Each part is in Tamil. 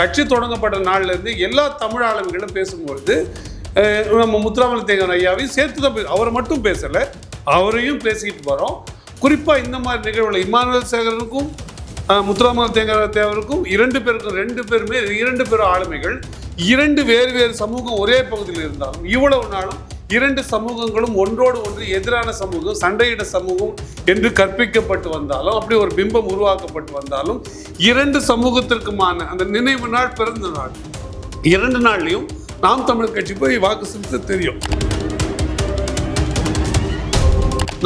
கட்சி தொடங்கப்பட்ட நாள்ல இருந்து எல்லா தமிழ் ஆளுமைகளும் பேசும்பொழுது நம்ம முத்துராமலிங்க தேவர் ஐயாவையும் சேர்த்து தான் அவரை மட்டும் பேசலை, அவரையும் பேசிக்கிட்டு வரோம். குறிப்பாக இந்த மாதிரி நிகழ்வுகள் இமானுவேல் சேகரனுக்கும் முத்துராமலிங்க தேவருக்கும் ரெண்டு பேருமே இரண்டு பேரும் ஆளுமைகள், இரண்டு வேறு சமூகம் ஒரே பகுதியில் இருந்தாலும் இவ்வளவு நாளும் இரண்டு சமூகங்களும் ஒன்றோடு ஒன்று எதிரான சமூகம், சண்டையிட சமூகம் என்று கற்பிக்கப்பட்டு வந்தாலும், அப்படி ஒரு பிம்பம் உருவாக்கப்பட்டு வந்தாலும், இரண்டு சமூகத்திற்குமான அந்த நினைவு நாள் பிறந்த நாள், இரண்டு நாள்லையும் நாம் தமிழர் கட்சி போய் வாக்கு செலுத்த தெரியும்.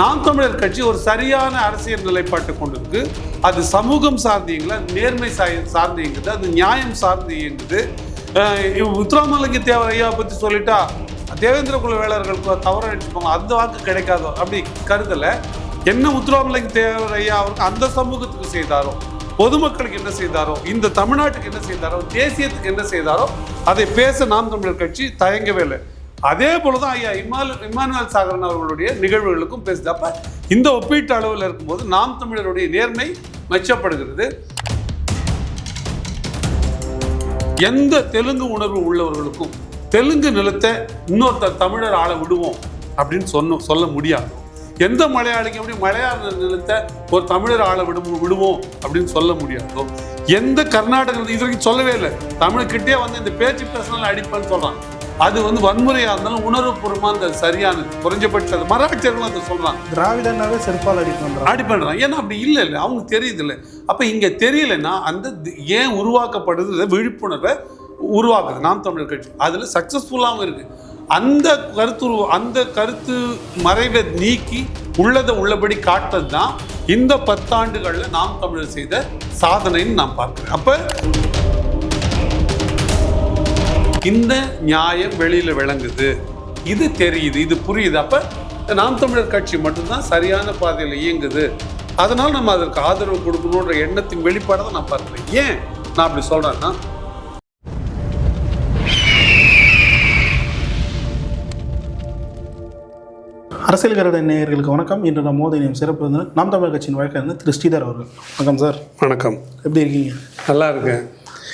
நாம் தமிழர் கட்சி ஒரு சரியான அரசியல் நிலைப்பாட்டை கொண்டிருக்கு. அது சமூகம் சார்ந்து இயங்குது, நேர்மை சார்ந்து இயங்குது, அது நியாயம் சார்ந்து இயங்குது. முத்துராமலிங்க தேவர் ஐயா பற்றி சொல்லிட்டா தேவேந்திர குல வேளர்களுக்கு தவறு அடிச்சுப்பாங்க, அந்த வாக்கு கிடைக்காதோ அப்படி கருதலை. என்ன முத்துராமலிங்க தேவர் ஐயா அவருக்கு அந்த சமூகத்துக்கு செய்தாரோ, பொதுமக்களுக்கு என்ன செய்தாரோ, இந்த தமிழ்நாட்டுக்கு என்ன செய்தாரோ, தேசியத்துக்கு என்ன செய்தாரோ அதை பேச நாம் தமிழர் கட்சி தயங்கவே இல்லை. அதே போலதான் ஐயா இமானுவேல் சேகரன் அவர்களுடைய நிகழ்வுகளுக்கும் பேசுது. அப்ப இந்த ஒப்பீட்டு அளவில் இருக்கும்போது நாம் தமிழருடைய நேர்மை மெச்சப்படுகிறது. எந்த தெலுங்கு உணர்வு உள்ளவர்களுக்கும் தெலுங்கு நிலத்தை இன்னொருத்தர் தமிழர் ஆள விடுவோம் அப்படின்னு சொல்ல முடியாது. எந்த மலையாளிக்கும் அப்படி மலையாள நிலத்தை ஒரு தமிழர் ஆள விடுவோம் அப்படின்னு சொல்ல முடியாதோ, எந்த கர்நாடக இது வரைக்கும் சொல்லவே இல்லை. தமிழ்கிட்டே இந்த பேச்சு பேசினாலும் அடிப்பேன்னு சொல்றாங்க. அது வன்முறையா இருந்தாலும் உணர்வுபூர்வமா அந்த சரியானது. குறைஞ்சபட்சம் மராட்டியர்களும் அதை சொல்றாங்க, திராவிடனாவே செருப்பால் அடிப்பண்றாங்க. ஏன்னா அப்படி இல்லை அவங்க தெரியுது இல்லை. அப்ப இங்க தெரியலைன்னா அந்த ஏன் உருவாக்கப்படுது, விழிப்புணர்வை உருவாக்குது நாம் தமிழர் கட்சி. அதுல சக்சஸ்ஃபுல்லாகவும் இருக்கு. அந்த கருத்து மறைவை நீக்கி உள்ளதை உள்ளபடி காட்டது தான் இந்த 10 ஆண்டுகள்ல நாம் தமிழர் செய்த சாதனைன்னு நான் பார்க்கிறேன். அப்ப இந்த நியாயம் வெளியில விளங்குது, இது தெரியுது, இது புரியுது. அப்ப நாம் தமிழர் கட்சி மட்டும்தான் சரியான பாதையில் இயங்குது. அதனால நம்ம அதற்கு ஆதரவு கொடுக்கணுன்ற எண்ணத்தின் வெளிப்பாடை தான் நான் பார்க்கிறேன். ஏன் நான் அப்படி சொல்றேன்னா, அரசியல் கருட நேயர்களுக்கு வணக்கம். இன்று நம்ம மோதினியம் சிறப்பு வந்து நாம் தமிழர் கட்சியின் வழக்கறிஞர் திரு ஸ்ரீதர் அவர்கள். வணக்கம் சார். வணக்கம். எப்படி இருக்கீங்க? நல்லா இருக்கேன்.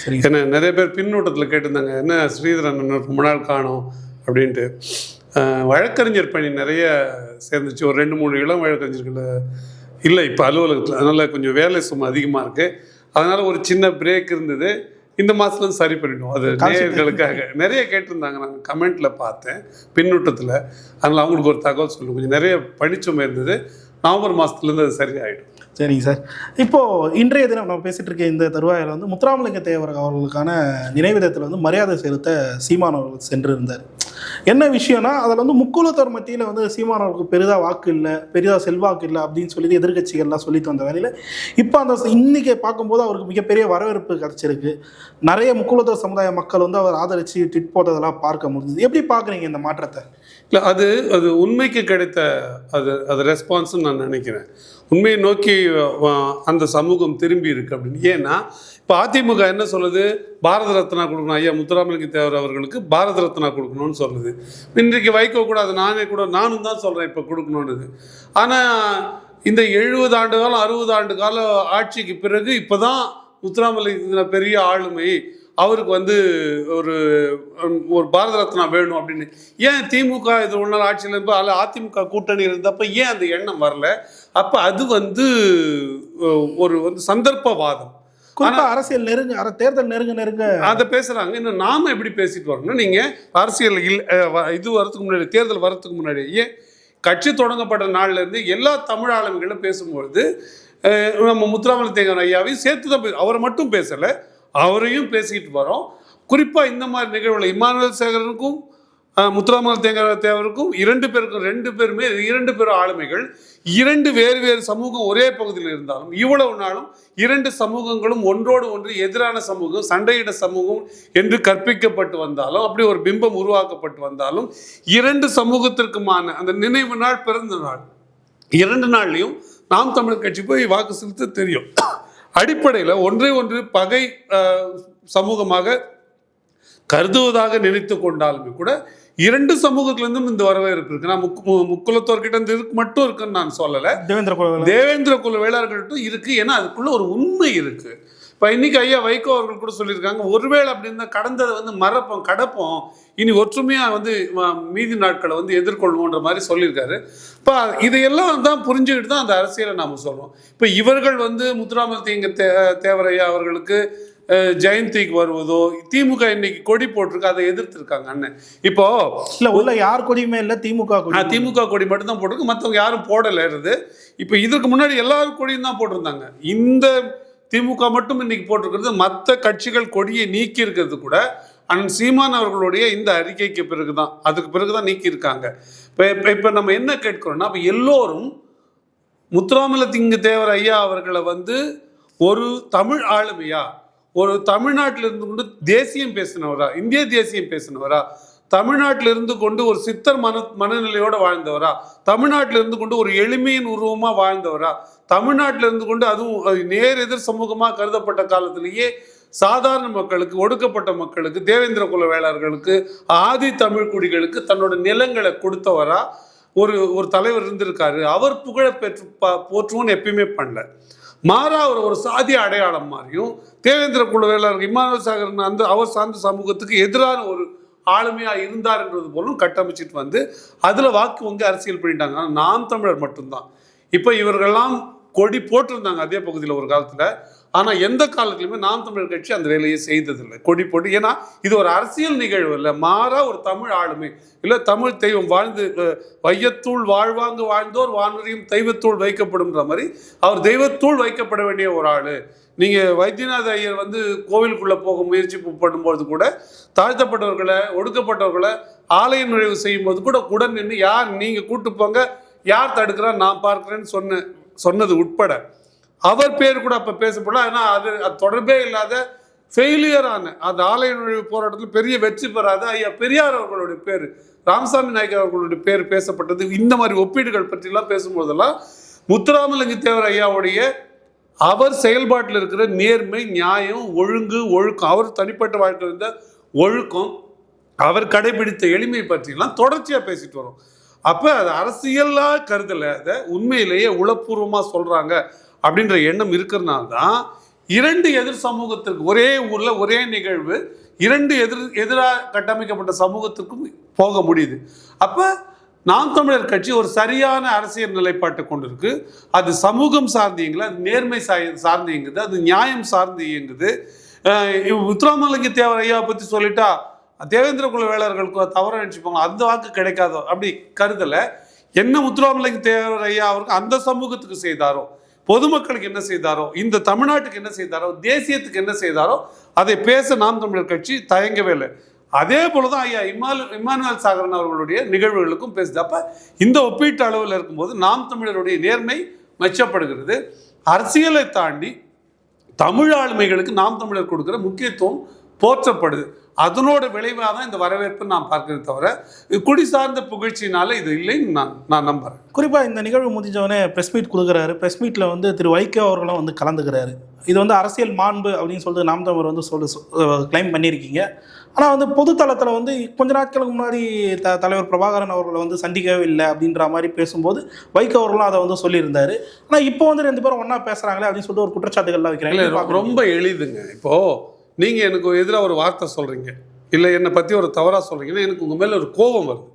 சரி. என்ன நிறைய பேர் பின்னூட்டத்தில் கேட்டிருந்தாங்க, என்ன ஸ்ரீதரன் ரொம்ப நாள் காணும் அப்படின்ட்டு. வழக்கறிஞர் பணி நிறைய சேர்ந்துச்சு. ஒரு 2-3 இளம் வழக்கறிஞர்கள் இல்லை இப்போ அலுவலகத்தில். அதனால் கொஞ்சம் வேலை சும்மா அதிகமாக இருக்குது. அதனால் ஒரு சின்ன பிரேக் இருந்தது. இந்த மாதத்துல சரி பண்ணிடுவோம். அது நேயர்களுக்காக நிறைய கேட்டிருந்தாங்க, நாங்கள் கமெண்ட்டில் பார்த்தேன் பின்னூட்டத்தில். அதனால் அவங்களுக்கு ஒரு தகவல் சொல்லுவோம். கொஞ்சம் நிறைய படிச்சுமே இருந்தது. நவம்பர் மாதத்துலேருந்து அது சரியாயிடும். சரிங்க சார். இப்போது இன்றைய தினம் நம்ம பேசிகிட்டு இருக்க இந்த தருவாயில் முத்துராமலிங்க தேவர் அவர்களுக்கான நினைவிடத்தில் மரியாதை செலுத்த சீமான் அவர்கள் சென்றிருந்தார். என்ன விஷயம்னா, அதில் முக்குலத்தோர் மத்தியில் சீமான் அவர்களுக்கு பெரிதாக வாக்கு இல்லை, பெரிதாக செல்வாக்கு இல்லை அப்படின்னு சொல்லி எதிர்கட்சிகள்லாம் சொல்லிட்டு வந்த வேலையில் இப்போ அந்த இன்னைக்கு பார்க்கும்போது அவருக்கு மிகப்பெரிய வரவேற்பு கிடச்சிருக்கு. நிறைய முக்குலத்தோர் சமுதாய மக்கள் அவர் ஆதரித்து ட்விட் போட்டதெல்லாம் பார்க்க முடியுது. எப்படி பார்க்குறீங்க இந்த மாற்றத்தை? இல்லை, அது உண்மைக்கு கிடைத்த அது ரெஸ்பான்ஸ்ன்னு நான் நினைக்கிறேன். உண்மையை நோக்கி அந்த சமூகம் திரும்பி இருக்கு அப்படின்னு. ஏன்னா இப்போ அதிமுக என்ன சொல்லுது, பாரத ரத்னா கொடுக்கணும், ஐயா முத்துராமலிங்க தேவர் அவர்களுக்கு பாரத ரத்னா கொடுக்கணும்னு சொல்லுது. இன்றைக்கு வைக்க கூட அது நானும் தான் சொல்கிறேன் இப்போ கொடுக்கணுன்றது. ஆனால் இந்த 70 ஆண்டு காலம் 60 ஆண்டு கால ஆட்சிக்கு பிறகு இப்போ தான் முத்துராமலிங்க பெரிய ஆளுமை, அவருக்கு ஒரு பாரத ரத்னா வேணும் அப்படின்னு. ஏன் திமுக இது ஒரு நாள் ஆட்சியில் இருப்போ அல்ல அதிமுக கூட்டணி இருந்தப்போ ஏன் அந்த எண்ணம் வரல? அப்போ அது ஒரு சந்தர்ப்பவாதம். அரசியல் தேர்தல் நெருங்க அதை பேசுறாங்க. இன்னும் நாம எப்படி பேசிட்டு வரணும்? நீங்க அரசியல் இது வரதுக்கு முன்னாடி, தேர்தல் வரதுக்கு முன்னாடி ஏன் கட்சி தொடங்கப்பட்ட நாள்ல இருந்து எல்லா தமிழ் ஆளுமைகளும் பேசும்பொழுது நம்ம முத்துராமலிங்க தேவர் ஐயாவையும் சேர்த்து தான் அவரை மட்டும் பேசலை, அவரையும் பேசிக்கிட்டு வரோம். குறிப்பாக இந்த மாதிரி நிகழ்வுகள் இமானுவேல் சேகரனுக்கும் முத்துராமலிங்க தேவருக்கும் ரெண்டு பேருமே இரண்டு பேரும் ஆளுமைகள், இரண்டு வேறு சமூகம் ஒரே பகுதியில் இருந்தாலும் இவ்வளவு நாளும் இரண்டு சமூகங்களும் ஒன்றோடு ஒன்று எதிரான சமூகம், சண்டையிட சமூகம் என்று கற்பிக்கப்பட்டு வந்தாலும், அப்படி ஒரு பிம்பம் உருவாக்கப்பட்டு வந்தாலும், இரண்டு சமூகத்திற்குமான அந்த நினைவு நாள் பிறந்த நாள், இரண்டு நாள்லையும் நாம் தமிழர் கட்சி போய் வாக்கு செலுத்த தெரியும். அடிப்படையில் ஒன்று பகை சமூகமாக கருதுவதாக நினைத்து கொண்டாலுமே கூட இரண்டு சமூகத்திலிருந்தும் இந்த வரவேற்பு இருக்கு. நான் முக்குலத்தோர்கிட்ட இருந்து மட்டும் இருக்குன்னு நான் சொல்லலை, தேவேந்திர குல வேளாளர்கள்ட்டும் இருக்கு. ஏன்னா அதுக்குள்ள ஒரு உண்மை இருக்கு. இப்போ இன்னைக்கு ஐயா வைகோ அவர்கள் கூட சொல்லியிருக்காங்க, ஒருவேளை அப்படின்னு கடந்ததை வந்து மறப்போம் கடப்போம், இனி ஒற்றுமையாக வந்து மீதி நாட்களை வந்து எதிர்கொள்வோன்ற மாதிரி சொல்லியிருக்காரு. இப்போ இதையெல்லாம் தான் புரிஞ்சுக்கிட்டு தான் அந்த அரசியலை நாம் சொல்கிறோம். இப்போ இவர்கள் வந்து முத்துராமலிங்க தேவரையா அவர்களுக்கு ஜெயந்திக்கு வருவதோ, திமுக இன்னைக்கு கொடி போட்டிருக்கு, அதை எதிர்த்திருக்காங்க அண்ணன். இப்போ இல்ல உள்ள யார் கொடியுமே இல்லை, திமுக கொடி, திமுக கொடி மட்டும் தான் போட்டிருக்கு, மற்றவங்க யாரும் போடலைறது. இப்போ இதுக்கு முன்னாடி எல்லாரும் கொடியும் தான் போட்டிருந்தாங்க. இந்த திமுக மட்டும் இன்னைக்கு போட்டிருக்கிறது, மற்ற கட்சிகள் கொடியை நீக்கி இருக்கிறது கூட அண்ணன் சீமான் அவர்களுடைய இந்த அறிக்கைக்கு பிறகுதான், அதுக்கு பிறகுதான் நீக்கி இருக்காங்க. இப்போ நம்ம என்ன கேட்கிறோம்னா, இப்போ எல்லோரும் முத்துராமலிங்க தேவர் ஐயா அவர்களை வந்து ஒரு தமிழ் ஆளுமையா, ஒரு தமிழ்நாட்டில் இருந்து கொண்டு தேசியம் பேசினவரா, இந்திய தேசியம் பேசினவரா, தமிழ்நாட்டில் இருந்து கொண்டு ஒரு சித்தர் மனநிலையோடு வாழ்ந்தவரா, தமிழ்நாட்டில் இருந்து கொண்டு ஒரு எளிமையின் உருவமாக வாழ்ந்தவரா, தமிழ்நாட்டில் இருந்து கொண்டு அதுவும் நேர் எதிர் சமூகமாக கருதப்பட்ட காலத்திலேயே சாதாரண மக்களுக்கு, ஒடுக்கப்பட்ட மக்களுக்கு, தேவேந்திர குல வேளாளர்களுக்கு, ஆதி தமிழ் குடிகளுக்கு தன்னோட நிலங்களை கொடுத்தவரா ஒரு தலைவர் இருந்திருக்காரு. அவர் புகழ பெற்று போற்றுவோன்னு எப்பயுமே பண்ணல. மாறா ஒரு சாதிய அடையாளம் மாதிரியும் தேவேந்திர குல வேளாளர் இமானுவேல் சாகர் அந்த அவர் சார்ந்த சமூகத்துக்கு எதிரான ஒரு ஆளுமையா இருந்தார் என்றது போலும் கட்டமைச்சிட்டு வந்து அதுல வாக்கு வங்கி அரசியல் பண்ணிட்டாங்க. ஆனால் நாம் தமிழர் மட்டும்தான். இப்போ இவர்கள்லாம் கொடி போட்டிருந்தாங்க அதே பகுதியில் ஒரு காலத்துல. ஆனா எந்த காலத்திலுமே நாம் தமிழர் கட்சி அந்த வேலையை செய்ததில்லை, கொடி போட்டு. ஏன்னா இது ஒரு அரசியல் நிகழ்வு இல்லை, மாறா ஒரு தமிழ் ஆளுமை இல்லை, தமிழ் தெய்வம் வாழ்ந்து வையத்தூள் வாழ்வாங்கு வாழ்ந்தோர் வானரையும் தெய்வத்தூள் வைக்கப்படும்ன்ற மாதிரி அவர் தெய்வத்தூள் வைக்கப்பட வேண்டிய ஒரு ஆளு. நீங்க வைத்தியநாத ஐயர் வந்து கோவிலுக்குள்ள போக முயற்சி பண்ணும்போது கூட தாழ்த்தப்பட்டவர்களை, ஒடுக்கப்பட்டவர்களை ஆலய நுழைவு செய்யும் போது கூட உடன் நின்று யார் நீங்க கூட்டு போங்க, யார் தடுக்கிறா நான் பார்க்கிறேன்னு சொன்னது உட்பட அவர் பேர் கூட அப்ப பேசப்படலாம். ஏன்னா அது தொடர்பே இல்லாத ஃபெயிலியரான அந்த ஆலய நுழைவு போராட்டத்தில் பெரிய வெற்றி பெறாத ஐயா பெரியார் அவர்களுடைய பேர், ராமசாமி நாயக்கர் அவர்களுடைய பேர் பேசப்பட்டது. இந்த மாதிரி ஒப்பீடுகள் பற்றிலாம் பேசும்போதெல்லாம் முத்துராமலிங்க தேவர் ஐயாவுடைய அவர் செயல்பாட்டில் இருக்கிற நேர்மை, நியாயம், ஒழுக்கம், அவர் தனிப்பட்ட வாழ்க்கையில் இருந்த ஒழுக்கம், அவர் கடைபிடித்த எளிமை பற்றிலாம் தொடர்ச்சியாக பேசிட்டு வரோம். அப்போ அது அரசியலாக கருதலை, அதை உண்மையிலேயே உளப்பூர்வமாக சொல்கிறாங்க அப்படின்ற எண்ணம் இருக்கிறதுனால தான் இரண்டு எதிர் சமூகத்திற்கு ஒரே ஊரில் ஒரே நிகழ்வு இரண்டு எதிராக கட்டமைக்கப்பட்ட சமூகத்துக்கும் போக முடியுது. அப்போ நாம் தமிழர் கட்சி ஒரு சரியான அரசியல் நிலைப்பாட்டை கொண்டிருக்கு. அது சமூகம் சார்ந்து இயங்குது, அது நேர்மை சார்ந்து இயங்குது, அது நியாயம் சார்ந்து இயங்குது. முத்துராமலிங்க தேவர் ஐயா பற்றி சொல்லிட்டா தேவேந்திர குல வேளாளர்களுக்கு தவற நினைச்சுப்பாங்க, அந்த வாக்கு கிடைக்காதோ அப்படி கருதலை. என்ன முத்துராமலிங்க தேவர் ஐயா அவருக்கு அந்த சமூகத்துக்கு செய்தாரோ, பொதுமக்களுக்கு என்ன செய்தாரோ, இந்த தமிழ்நாட்டுக்கு என்ன செய்தாரோ, தேசியத்துக்கு என்ன செய்தாரோ அதை பேச நாம் தமிழர் கட்சி தயங்கவே இல்லை. அதே போலதான் ஐயா இமானுவேல் சாகரன் அவர்களுடைய நிகழ்வுகளுக்கும் பேசுது. அப்ப இந்த ஒப்பீட்டு அளவில் இருக்கும்போது நாம் தமிழருடைய நேர்மை மெச்சப்படுகிறது. அரசியலை தாண்டி தமிழ் ஆளுமைகளுக்கு நாம் தமிழர் கொடுக்கிற முக்கியத்துவம் போற்றப்படுது. அதனோட விளைவாக தான் இந்த வரவேற்பு நாம் பார்க்கிறத தவிர குடி சார்ந்த புகழ்ச்சினால இது இல்லைன்னு நான் நம்புறேன். குறிப்பாக இந்த நிகழ்வு முடிஞ்சவொடனே ப்ரெஸ் மீட் கொடுக்குறாரு. ப்ரெஸ் மீட்டில் வந்து திரு வைகோ அவர்களும் வந்து கலந்துக்கிறாரு. இது வந்து அரசியல் மாண்பு அப்படின்னு சொல்லிட்டு நாம் தமிழர் வந்து கிளைம் பண்ணியிருக்கீங்க. ஆனால் வந்து பொதுத்தளத்தில் வந்து கொஞ்ச நாட்களுக்கு முன்னாடி தலைவர் பிரபாகரன் அவர்களை வந்து சந்திக்கவே இல்லை அப்படின்ற மாதிரி பேசும்போது வைகோ அவர்களும் அதை வந்து சொல்லியிருந்தாரு. ஆனால் இப்போ வந்து ரெண்டு பேரும் ஒன்றா பேசுகிறாங்களே அப்படின்னு சொல்லிட்டு ஒரு குற்றச்சாட்டுகள்லாம் வைக்கிறாங்க. ரொம்ப எளிதுங்க. இப்போது நீங்கள் எனக்கு எதிராக ஒரு வார்த்தை சொல்கிறீங்க, இல்லை என்னை பற்றி ஒரு தவறாக சொல்கிறீங்கன்னா எனக்கு உங்கள் மேலே ஒரு கோபம் வருது,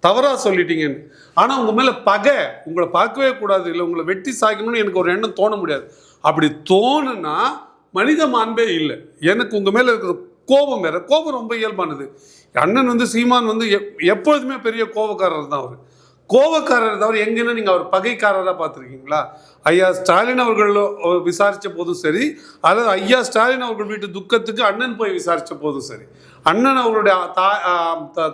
தவறாக சொல்லிட்டீங்கன்னு. ஆனால் உங்கள் மேலே பகை, உங்களை பார்க்கவே கூடாது, இல்லை உங்களை வெட்டி சாய்க்கணும்னு எனக்கு ஒரு எண்ணம் தோண முடியாது. அப்படி தோணுன்னா மனித மாண்பே இல்லை. எனக்கு உங்கள் மேலே இருக்கிற கோபம் வேற. கோபம் ரொம்ப இயல்பானது. அண்ணன் வந்து சீமான் வந்து எப்பொழுதுமே பெரிய கோபக்காரர் தான். அவர் கோபக்காரர் தவிர எங்கன்னா நீங்கள் அவர் பகைக்காரராக பார்த்துருக்கீங்களா? ஐயா ஸ்டாலின் அவர்கள் விசாரித்த போதும் சரி, அதாவது ஐயா ஸ்டாலின் அவர்கள் வீட்டு துக்கத்துக்கு அண்ணன் போய் விசாரித்த போதும் சரி, அண்ணன் அவர்களுடைய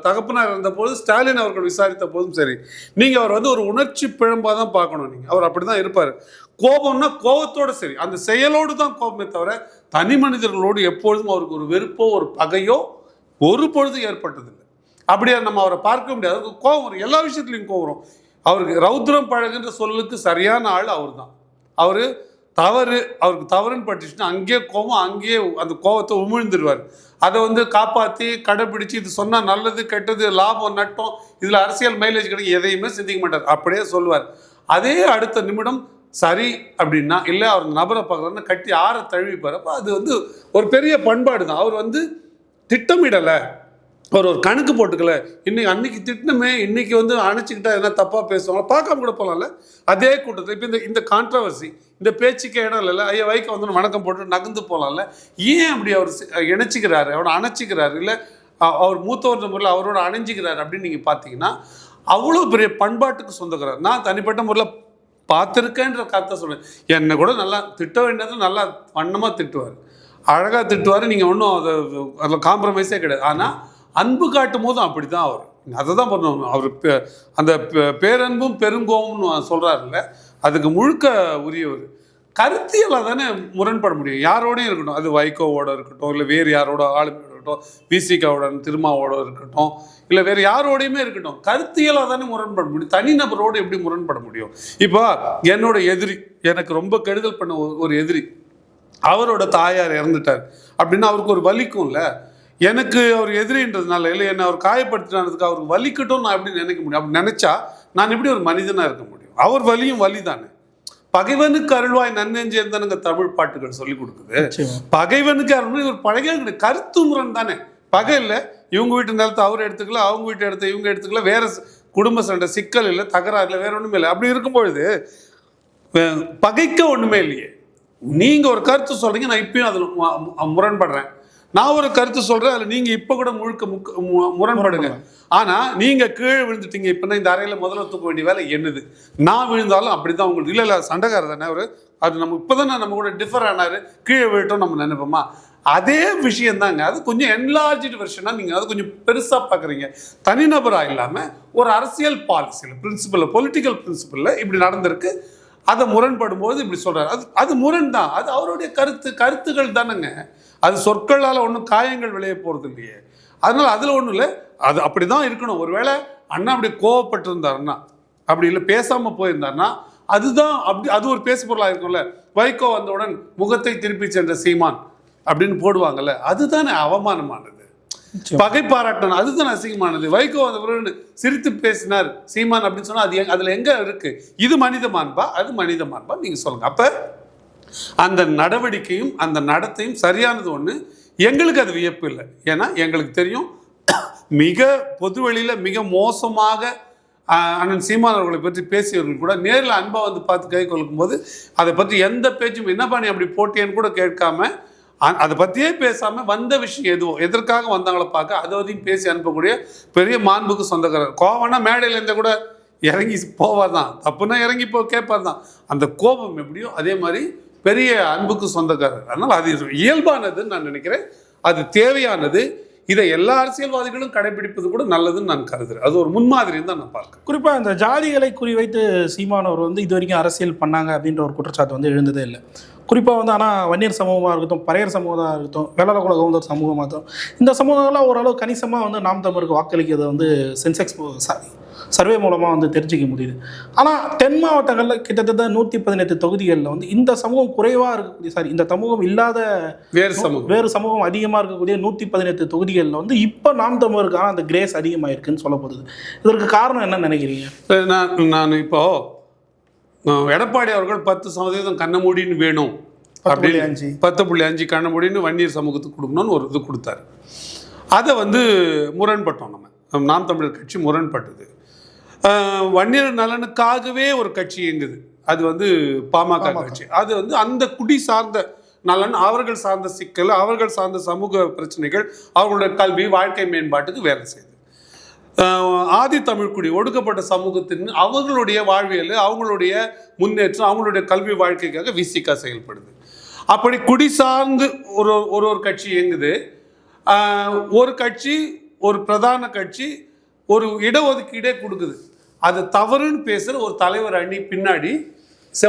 தகப்பனார் இருந்தபோது ஸ்டாலின் அவர்கள் விசாரித்த போதும் சரி, நீங்கள் அவர் வந்து ஒரு உணர்ச்சி பிழம்பாக தான் பார்க்கணும். நீங்கள் அவர் அப்படி தான் இருப்பார். கோபம்னா கோபத்தோடு சரி, அந்த செயலோடு தான் கோபமே தவிர தனி மனிதர்களோடு எப்பொழுதும் அவருக்கு ஒரு வெறுப்போ ஒரு பகையோ ஒரு பொழுது ஏற்பட்டதில்லை. அப்படியே நம்ம அவரை பார்க்க முடியாது. அவருக்கு கோபம் வரும், எல்லா விஷயத்துலையும் கோபம் வரும். அவருக்கு ரௌத்ரம் பழகுன்ற சொல்லுக்கு சரியான ஆள் அவர் தான். அவருக்கு தவறுன்னு பட்டுச்சுன்னா அங்கேயே கோபம், அங்கேயே அந்த கோபத்தை உமிழ்ந்துடுவார். அதை வந்து காப்பாற்றி கடைப்பிடிச்சு இது சொன்னால் நல்லது கெட்டது லாபம் நட்டம் இதில் அரசியல் மைலேஜ் கிடைக்கும் எதையுமே சிந்திக்க மாட்டார், அப்படியே சொல்லுவார். அதே அடுத்த நிமிடம் சரி அப்படின்னா, இல்லை அவர் நபரை பார்க்குறாருன்னா கட்டி ஆற தழுவிப்பார். அப்போ அது வந்து ஒரு பெரிய பண்பாடு தான். அவர் வந்து திட்டமிடலை, அவர் ஒரு கணக்கு போட்டுக்கல. அன்னைக்கு திட்டமே இன்னைக்கு வந்து அணைச்சிக்கிட்டா என்ன தப்பாக பேசுவாங்க, பார்க்காம கூட போகலாம்ல. அதே கூட்டத்தில் இப்போ இந்த கான்ட்ரவர்சி, இந்த பேச்சுக்கே இடம் இல்லைல்ல. ஐயா வைக்க வந்து வணக்கம் போட்டு நகர்ந்து போகலாம்ல. ஏன் அப்படி அவர் இணைச்சிக்கிறாரு, அவரை அணைச்சிக்கிறாரு, இல்லை அவர் மூத்தவர் முறையில் அவரோட அணைஞ்சிக்கிறாரு அப்படின்னு நீங்கள் பார்த்தீங்கன்னா, அவ்வளோ பெரிய பண்பாட்டுக்கு சொந்தக்கிறார். நான் தனிப்பட்ட முறையில் பார்த்துருக்கேன்ற கருத்தை சொல்லுவேன். என்னை கூட நல்லா திட்ட வேண்டியது நல்லா வண்ணமாக திட்டுவார், அழகாக திட்டுவார். நீங்கள் ஒன்றும் அதில் காம்ப்ரமைஸே கிடையாது. ஆனால் அன்பு காட்டும் போதும் அப்படி தான் அவர். அதை தான் பண்ணணும். அவர் அந்த பேரன்பும் பெருங்கோவம்னு சொல்கிறாருல்ல, அதுக்கு முழுக்க உரியவர். கருத்தியலாக தானே முரண்பட முடியும். யாரோடையும் இருக்கட்டும், அது வைகோவோட இருக்கட்டும், இல்லை வேறு யாரோட ஆளுமையோட இருக்கட்டும், விசிகாவோட திருமாவோட இருக்கட்டும், இல்லை வேறு யாரோடையுமே இருக்கட்டும், கருத்தியலாக தானே முரண்பட முடியும். தனிநபரோடு எப்படி முரண்பட முடியும்? இப்போ என்னோட எதிரி, எனக்கு ரொம்ப கெடுதல் பண்ண ஒரு எதிரி, அவரோட தாயார் இறந்துட்டார் அப்படின்னா அவருக்கு ஒரு வலிக்கும்ல. எனக்கு அவர் எதிரின்றதுனால, இல்லை என்னை அவர் காயப்படுத்தினதுக்கு அவருக்கு வலிக்கட்டும் நான் எப்படி நினைக்க முடியும்? அப்படி நினைச்சா நான் எப்படி ஒரு மனிதனாக இருக்க முடியும்? அவர் வலியும் வலி தானே. பகைவனுக்கு அருள்வாய் நன்னெஞ்சேர்ந்தனுங்க தமிழ் பாட்டுகள் சொல்லி கொடுக்குது. பகைவனுக்கு அருள்வாய் ஒரு பழகிய கருத்து முரண் தானே. பகை இல்லை, இவங்க வீட்டு நிலத்தை அவர் எடுத்துக்கல, அவங்க வீட்டு இடத்த இவங்க எடுத்துக்கல, வேற குடும்ப சண்டை, சிக்கல் இல்லை, தகராறு இல்லை, வேற ஒன்றுமே இல்லை. அப்படி இருக்கும்பொழுது பகைக்க ஒன்றுமே இல்லையே. நீங்கள் ஒரு கருத்து சொல்கிறீங்க, நான் இப்பயும் அதில் முரண்படுறேன். நான் ஒரு கருத்து சொல்கிறேன், அதில் நீங்கள் இப்போ கூட முரண்படுங்க. ஆனால் நீங்கள் கீழே விழுந்துட்டீங்க. இப்போ இந்த அறையில் முதல்ல தூக்க வேண்டிய வேலை என்னது? நான் விழுந்தாலும் அப்படி தான் உங்களுக்கு. இல்லை சண்டைக்காரர் தானே அவர், அது நம்ம இப்போ தானே நம்ம கூட டிஃபர் ஆனார், கீழே விழட்டும் நம்ம நினைப்போமா? அதே விஷயந்தாங்க. அது கொஞ்சம் என்லார்ஜ்டு வெர்ஷனாக நீங்கள் அது கொஞ்சம் பெருசாக பார்க்குறீங்க. தனிநபராக இல்லாமல் ஒரு அரசியல் பாலிசியில், பிரின்சிபலில், பொலிட்டிக்கல் பிரின்சிபலில் இப்படி நடந்திருக்கு. அதை முரண்படும் போது இப்படி சொல்கிறார். அது முரண் தான். அது அவருடைய கருத்துக்கள் தானேங்க. அது சொற்களால் ஒன்றும் காயங்கள் விளைய போகிறது இல்லையே. அதனால் அதில் ஒன்றும் இல்லை. அது அப்படி தான் இருக்கணும். ஒருவேளை அண்ணா அப்படி கோவப்பட்டிருந்தாருன்னா, அப்படி இல்லை பேசாமல் போயிருந்தாருன்னா, அதுதான் அப்படி அது ஒரு பேசு பொருளாக இருக்கும்ல. வைகோ வந்தவுடன் முகத்தை திருப்பி சென்ற சீமான் அப்படின்னு போடுவாங்கல்ல, அதுதானே அவமானமானது. பகை பாராட்டணும், அதுதான் அசிங்கமானது. வைகோ வந்த பிறகு சிரித்து பேசினார் சீமான் அப்படின்னு சொன்னால் அது அதில் எங்கே இருக்குது? இது மனித மாண்பா, அது மனித மாண்பா? நீங்கள் சொல்லுங்கள். அப்போ அந்த நடவடிக்கையும் அந்த நடத்தையும் சரியானது ஒன்று. எங்களுக்கு அது வியப்பு இல்லை. ஏன்னா எங்களுக்கு தெரியும், மிக பொதுவெளியில் மிக மோசமாக அண்ணன் சீமான் அவர்களை பற்றி பேசியவர்கள் கூட நேரில் அன்பாக வந்து பார்த்து கை கொள்ளும் போது அதை பற்றி எந்த பேச்சும் என்ன பண்ணி அப்படி போட்டேன்னு கூட கேட்காம, அதை பற்றியே பேசாமல் வந்த விஷயம் எதுவும் எதற்காக வந்தாங்களோ பார்க்க அதை பற்றியும் பேசி அனுப்பக்கூடிய பெரிய மாண்புக்கு சொந்தக்காரர். கோவம்னா மேடையிலேருந்தே கூட இறங்கி போவார் தான், தப்புனா இறங்கி கேட்பார் தான். அந்த கோபம் எப்படியோ அதே மாதிரி பெரிய அன்புக்கு சொந்தக்காரர். அதனால் அது இயல்பானதுன்னு நான் நினைக்கிறேன். அது தேவையானது. இதை எல்லா அரசியல்வாதிகளும் கடைபிடிப்பது கூட நல்லதுன்னு நான் கருதுறேன். அது ஒரு முன்மாதிரின்னு தான் நான் பார்க்கிறேன். குறிப்பாக இந்த ஜாதிகளை குறிவைத்து சீமானவர் வந்து இது வரைக்கும் அரசியல் பண்ணாங்க அப்படின்ற ஒரு குற்றச்சாட்டு வந்து எழுந்ததே இல்லை. குறிப்பாக வந்து ஆனால் வன்னியர் சமூகமாக இருக்கட்டும், பறையர் சமூகமாக இருக்கட்டும், வேளாளகுல கவுந்தர் சமூகமாக இருக்கட்டும், இந்த சமூகங்கள்லாம் ஓரளவு கணிசமாக வந்து நாம் தமிழருக்கு வாக்களிக்கிறத வந்து சென்செக்ஸ் சர்வே மூலமாக வந்து தெரிஞ்சிக்க முடியுது. ஆனால் தென் மாவட்டங்களில் கிட்டத்தட்ட 118 தொகுதிகளில் வந்து இந்த சமூகம் குறைவாக இருக்கக்கூடிய இந்த சமூகம் இல்லாத வேறு சமூகம் அதிகமாக இருக்கக்கூடிய 118 தொகுதிகளில் வந்து இப்போ நாம் தமிழருக்கான அந்த கிரேஸ் அதிகமாகிருக்குன்னு சொல்லப்படுது. இதற்கு காரணம் என்ன நினைக்கிறீங்க? நான் இப்போ எடப்பாடி அவர்கள் 10% கண்ணமூடின்னு வேணும் அப்படின்னு 10.5 கண்ணமூடின்னு வன்னியர் சமூகத்துக்கு கொடுக்கணும்னு ஒரு இது கொடுத்தாரு. அதை வந்து முரண்பட்டோம். நம்ம நாம் தமிழர் கட்சி முரண்பட்டது. வன்னியர் நலனுக்காகவே ஒரு கட்சி இயங்குது, அது வந்து பாமக கட்சி. அது வந்து அந்த குடி சார்ந்த நலன், அவர்கள் சார்ந்த சிக்கல், அவர்கள் சார்ந்த சமூக பிரச்சனைகள், அவர்களுடைய கல்வி வாழ்க்கை மேம்பாட்டுக்கு வேலை செய்யுது. ஆதி தமிழ்குடி ஒடுக்கப்பட்ட சமூகத்தின் அவங்களுடைய வாழ்வியல், அவங்களுடைய முன்னேற்றம், அவங்களுடைய கல்வி வாழ்க்கைக்காக விசிகா செயல்படுது. அப்படி குடி சார்ந்து ஒரு கட்சி இயங்குது. ஒரு கட்சி, ஒரு பிரதான கட்சி ஒரு இடஒதுக்கீடே கொடுக்குது. அது தவறுன்னு பேசுகிற ஒரு தலைவர் அணி பின்னாடி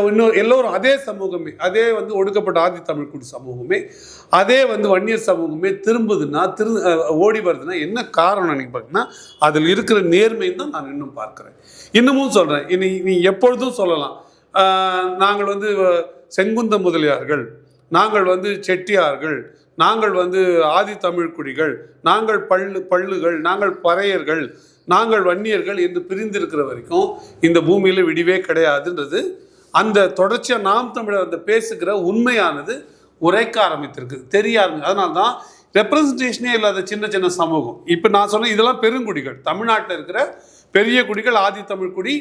இன்னொரு எல்லோரும் அதே சமூகமே, அதே வந்து ஒடுக்கப்பட்ட ஆதி தமிழ்குடி சமூகமே, அதே வந்து வன்னியர் சமூகமே திரும்புதுன்னா ஓடி வருதுன்னா என்ன காரணம் நீங்கள் பார்த்தீங்கன்னா அதில் இருக்கிற நேர்மைன்னு தான் நான் இன்னும் பார்க்குறேன். இன்னமும் சொல்கிறேன், நீ எப்பொழுதும் சொல்லலாம், நாங்கள் வந்து செங்குந்த முதலியார்கள், நாங்கள் வந்து செட்டியார்கள், நாங்கள் வந்து ஆதி தமிழ்குடிகள், நாங்கள் பள்ளுகள், நாங்கள் பறையர்கள், நாங்கள் வன்னியர்கள் என்று பிரிந்திருக்கிற வரைக்கும் இந்த பூமியில் விடிவே கிடையாதுன்றது அந்த தொடர்ச்சியாக நாம் தமிழர் அந்த பேசுகிற உண்மையானது உரைக்க ஆரம்பித்திருக்கு, தெரிய ஆரம்பிச்சு. அதனால தான் ரெப்ரசன்டேஷனே இல்லாத சின்ன சின்ன சமூகம். இப்போ நான் சொன்னேன் இதெல்லாம் பெருங்குடிகள், தமிழ்நாட்டில் இருக்கிற பெரிய குடிகள், ஆதி தமிழ் குடி,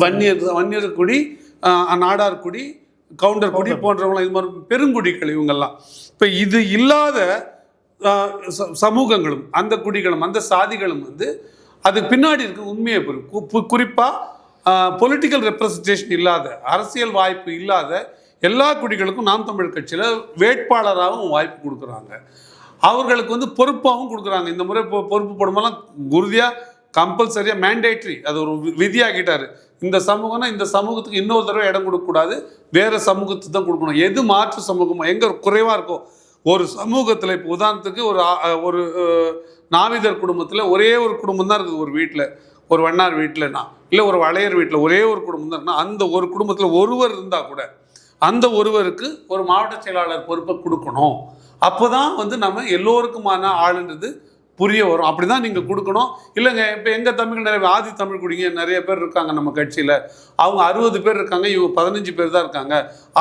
வன்னியர் குடி, நாடார் குடி, கவுண்டர் குடி போன்றவங்களாம், இது மாதிரி பெருங்குடிகள் இவங்கெல்லாம். இப்போ இது இல்லாத சமூகங்களும் அந்த குடிகளும் அந்த சாதிகளும் வந்து அதுக்கு பின்னாடி இருக்க உண்மையை குறிப்பாக பொலிட்டிக்கல் ரெப்ரசன்டேஷன் இல்லாத, அரசியல் வாய்ப்பு இல்லாத எல்லா குடிகளுக்கும் நாம் தமிழ் கட்சியில் வேட்பாளராகவும் வாய்ப்பு கொடுக்குறாங்க. அவர்களுக்கு வந்து பொறுப்பாகவும் கொடுக்குறாங்க. இந்த முறை பொறுப்பு போடும்போதெல்லாம் குருதியாக கம்பல்சரியாக மேண்டேட்ரி, அது ஒரு விதியாகிட்டாரு. இந்த சமூகம்னா இந்த சமூகத்துக்கு இன்னொரு தடவை இடம் கொடுக்கக்கூடாது, வேறு சமூகத்துக்கு தான் கொடுக்கணும். எது மாற்று சமூகமோ எங்கே குறைவாக இருக்கோ ஒரு சமூகத்தில், இப்போ உதாரணத்துக்கு ஒரு நாவிதர் குடும்பத்தில் ஒரே ஒரு குடும்பம் தான் இருக்குது ஒரு வீட்டில், ஒரு வண்ணார் வீட்டில்னா இல்லை ஒரு வளையர் வீட்டில் ஒரே ஒரு குடும்பம் தான் இருக்குன்னா, அந்த ஒரு குடும்பத்தில் ஒருவர் இருந்தால் கூட அந்த ஒருவருக்கு ஒரு மாவட்ட செயலாளர் பொறுப்பை கொடுக்கணும். அப்போ தான் வந்து நம்ம எல்லோருக்குமான ஆளுன்றது புரிய வரும். அப்படி தான் நீங்கள் கொடுக்கணும். இல்லைங்க இப்போ எங்கள் தமிழ் நிறைய ஆதி தமிழ் குடிங்க நிறைய பேர் இருக்காங்க நம்ம கட்சியில், அவங்க 60 பேர் இருக்காங்க, இவங்க 15 பேர் தான் இருக்காங்க.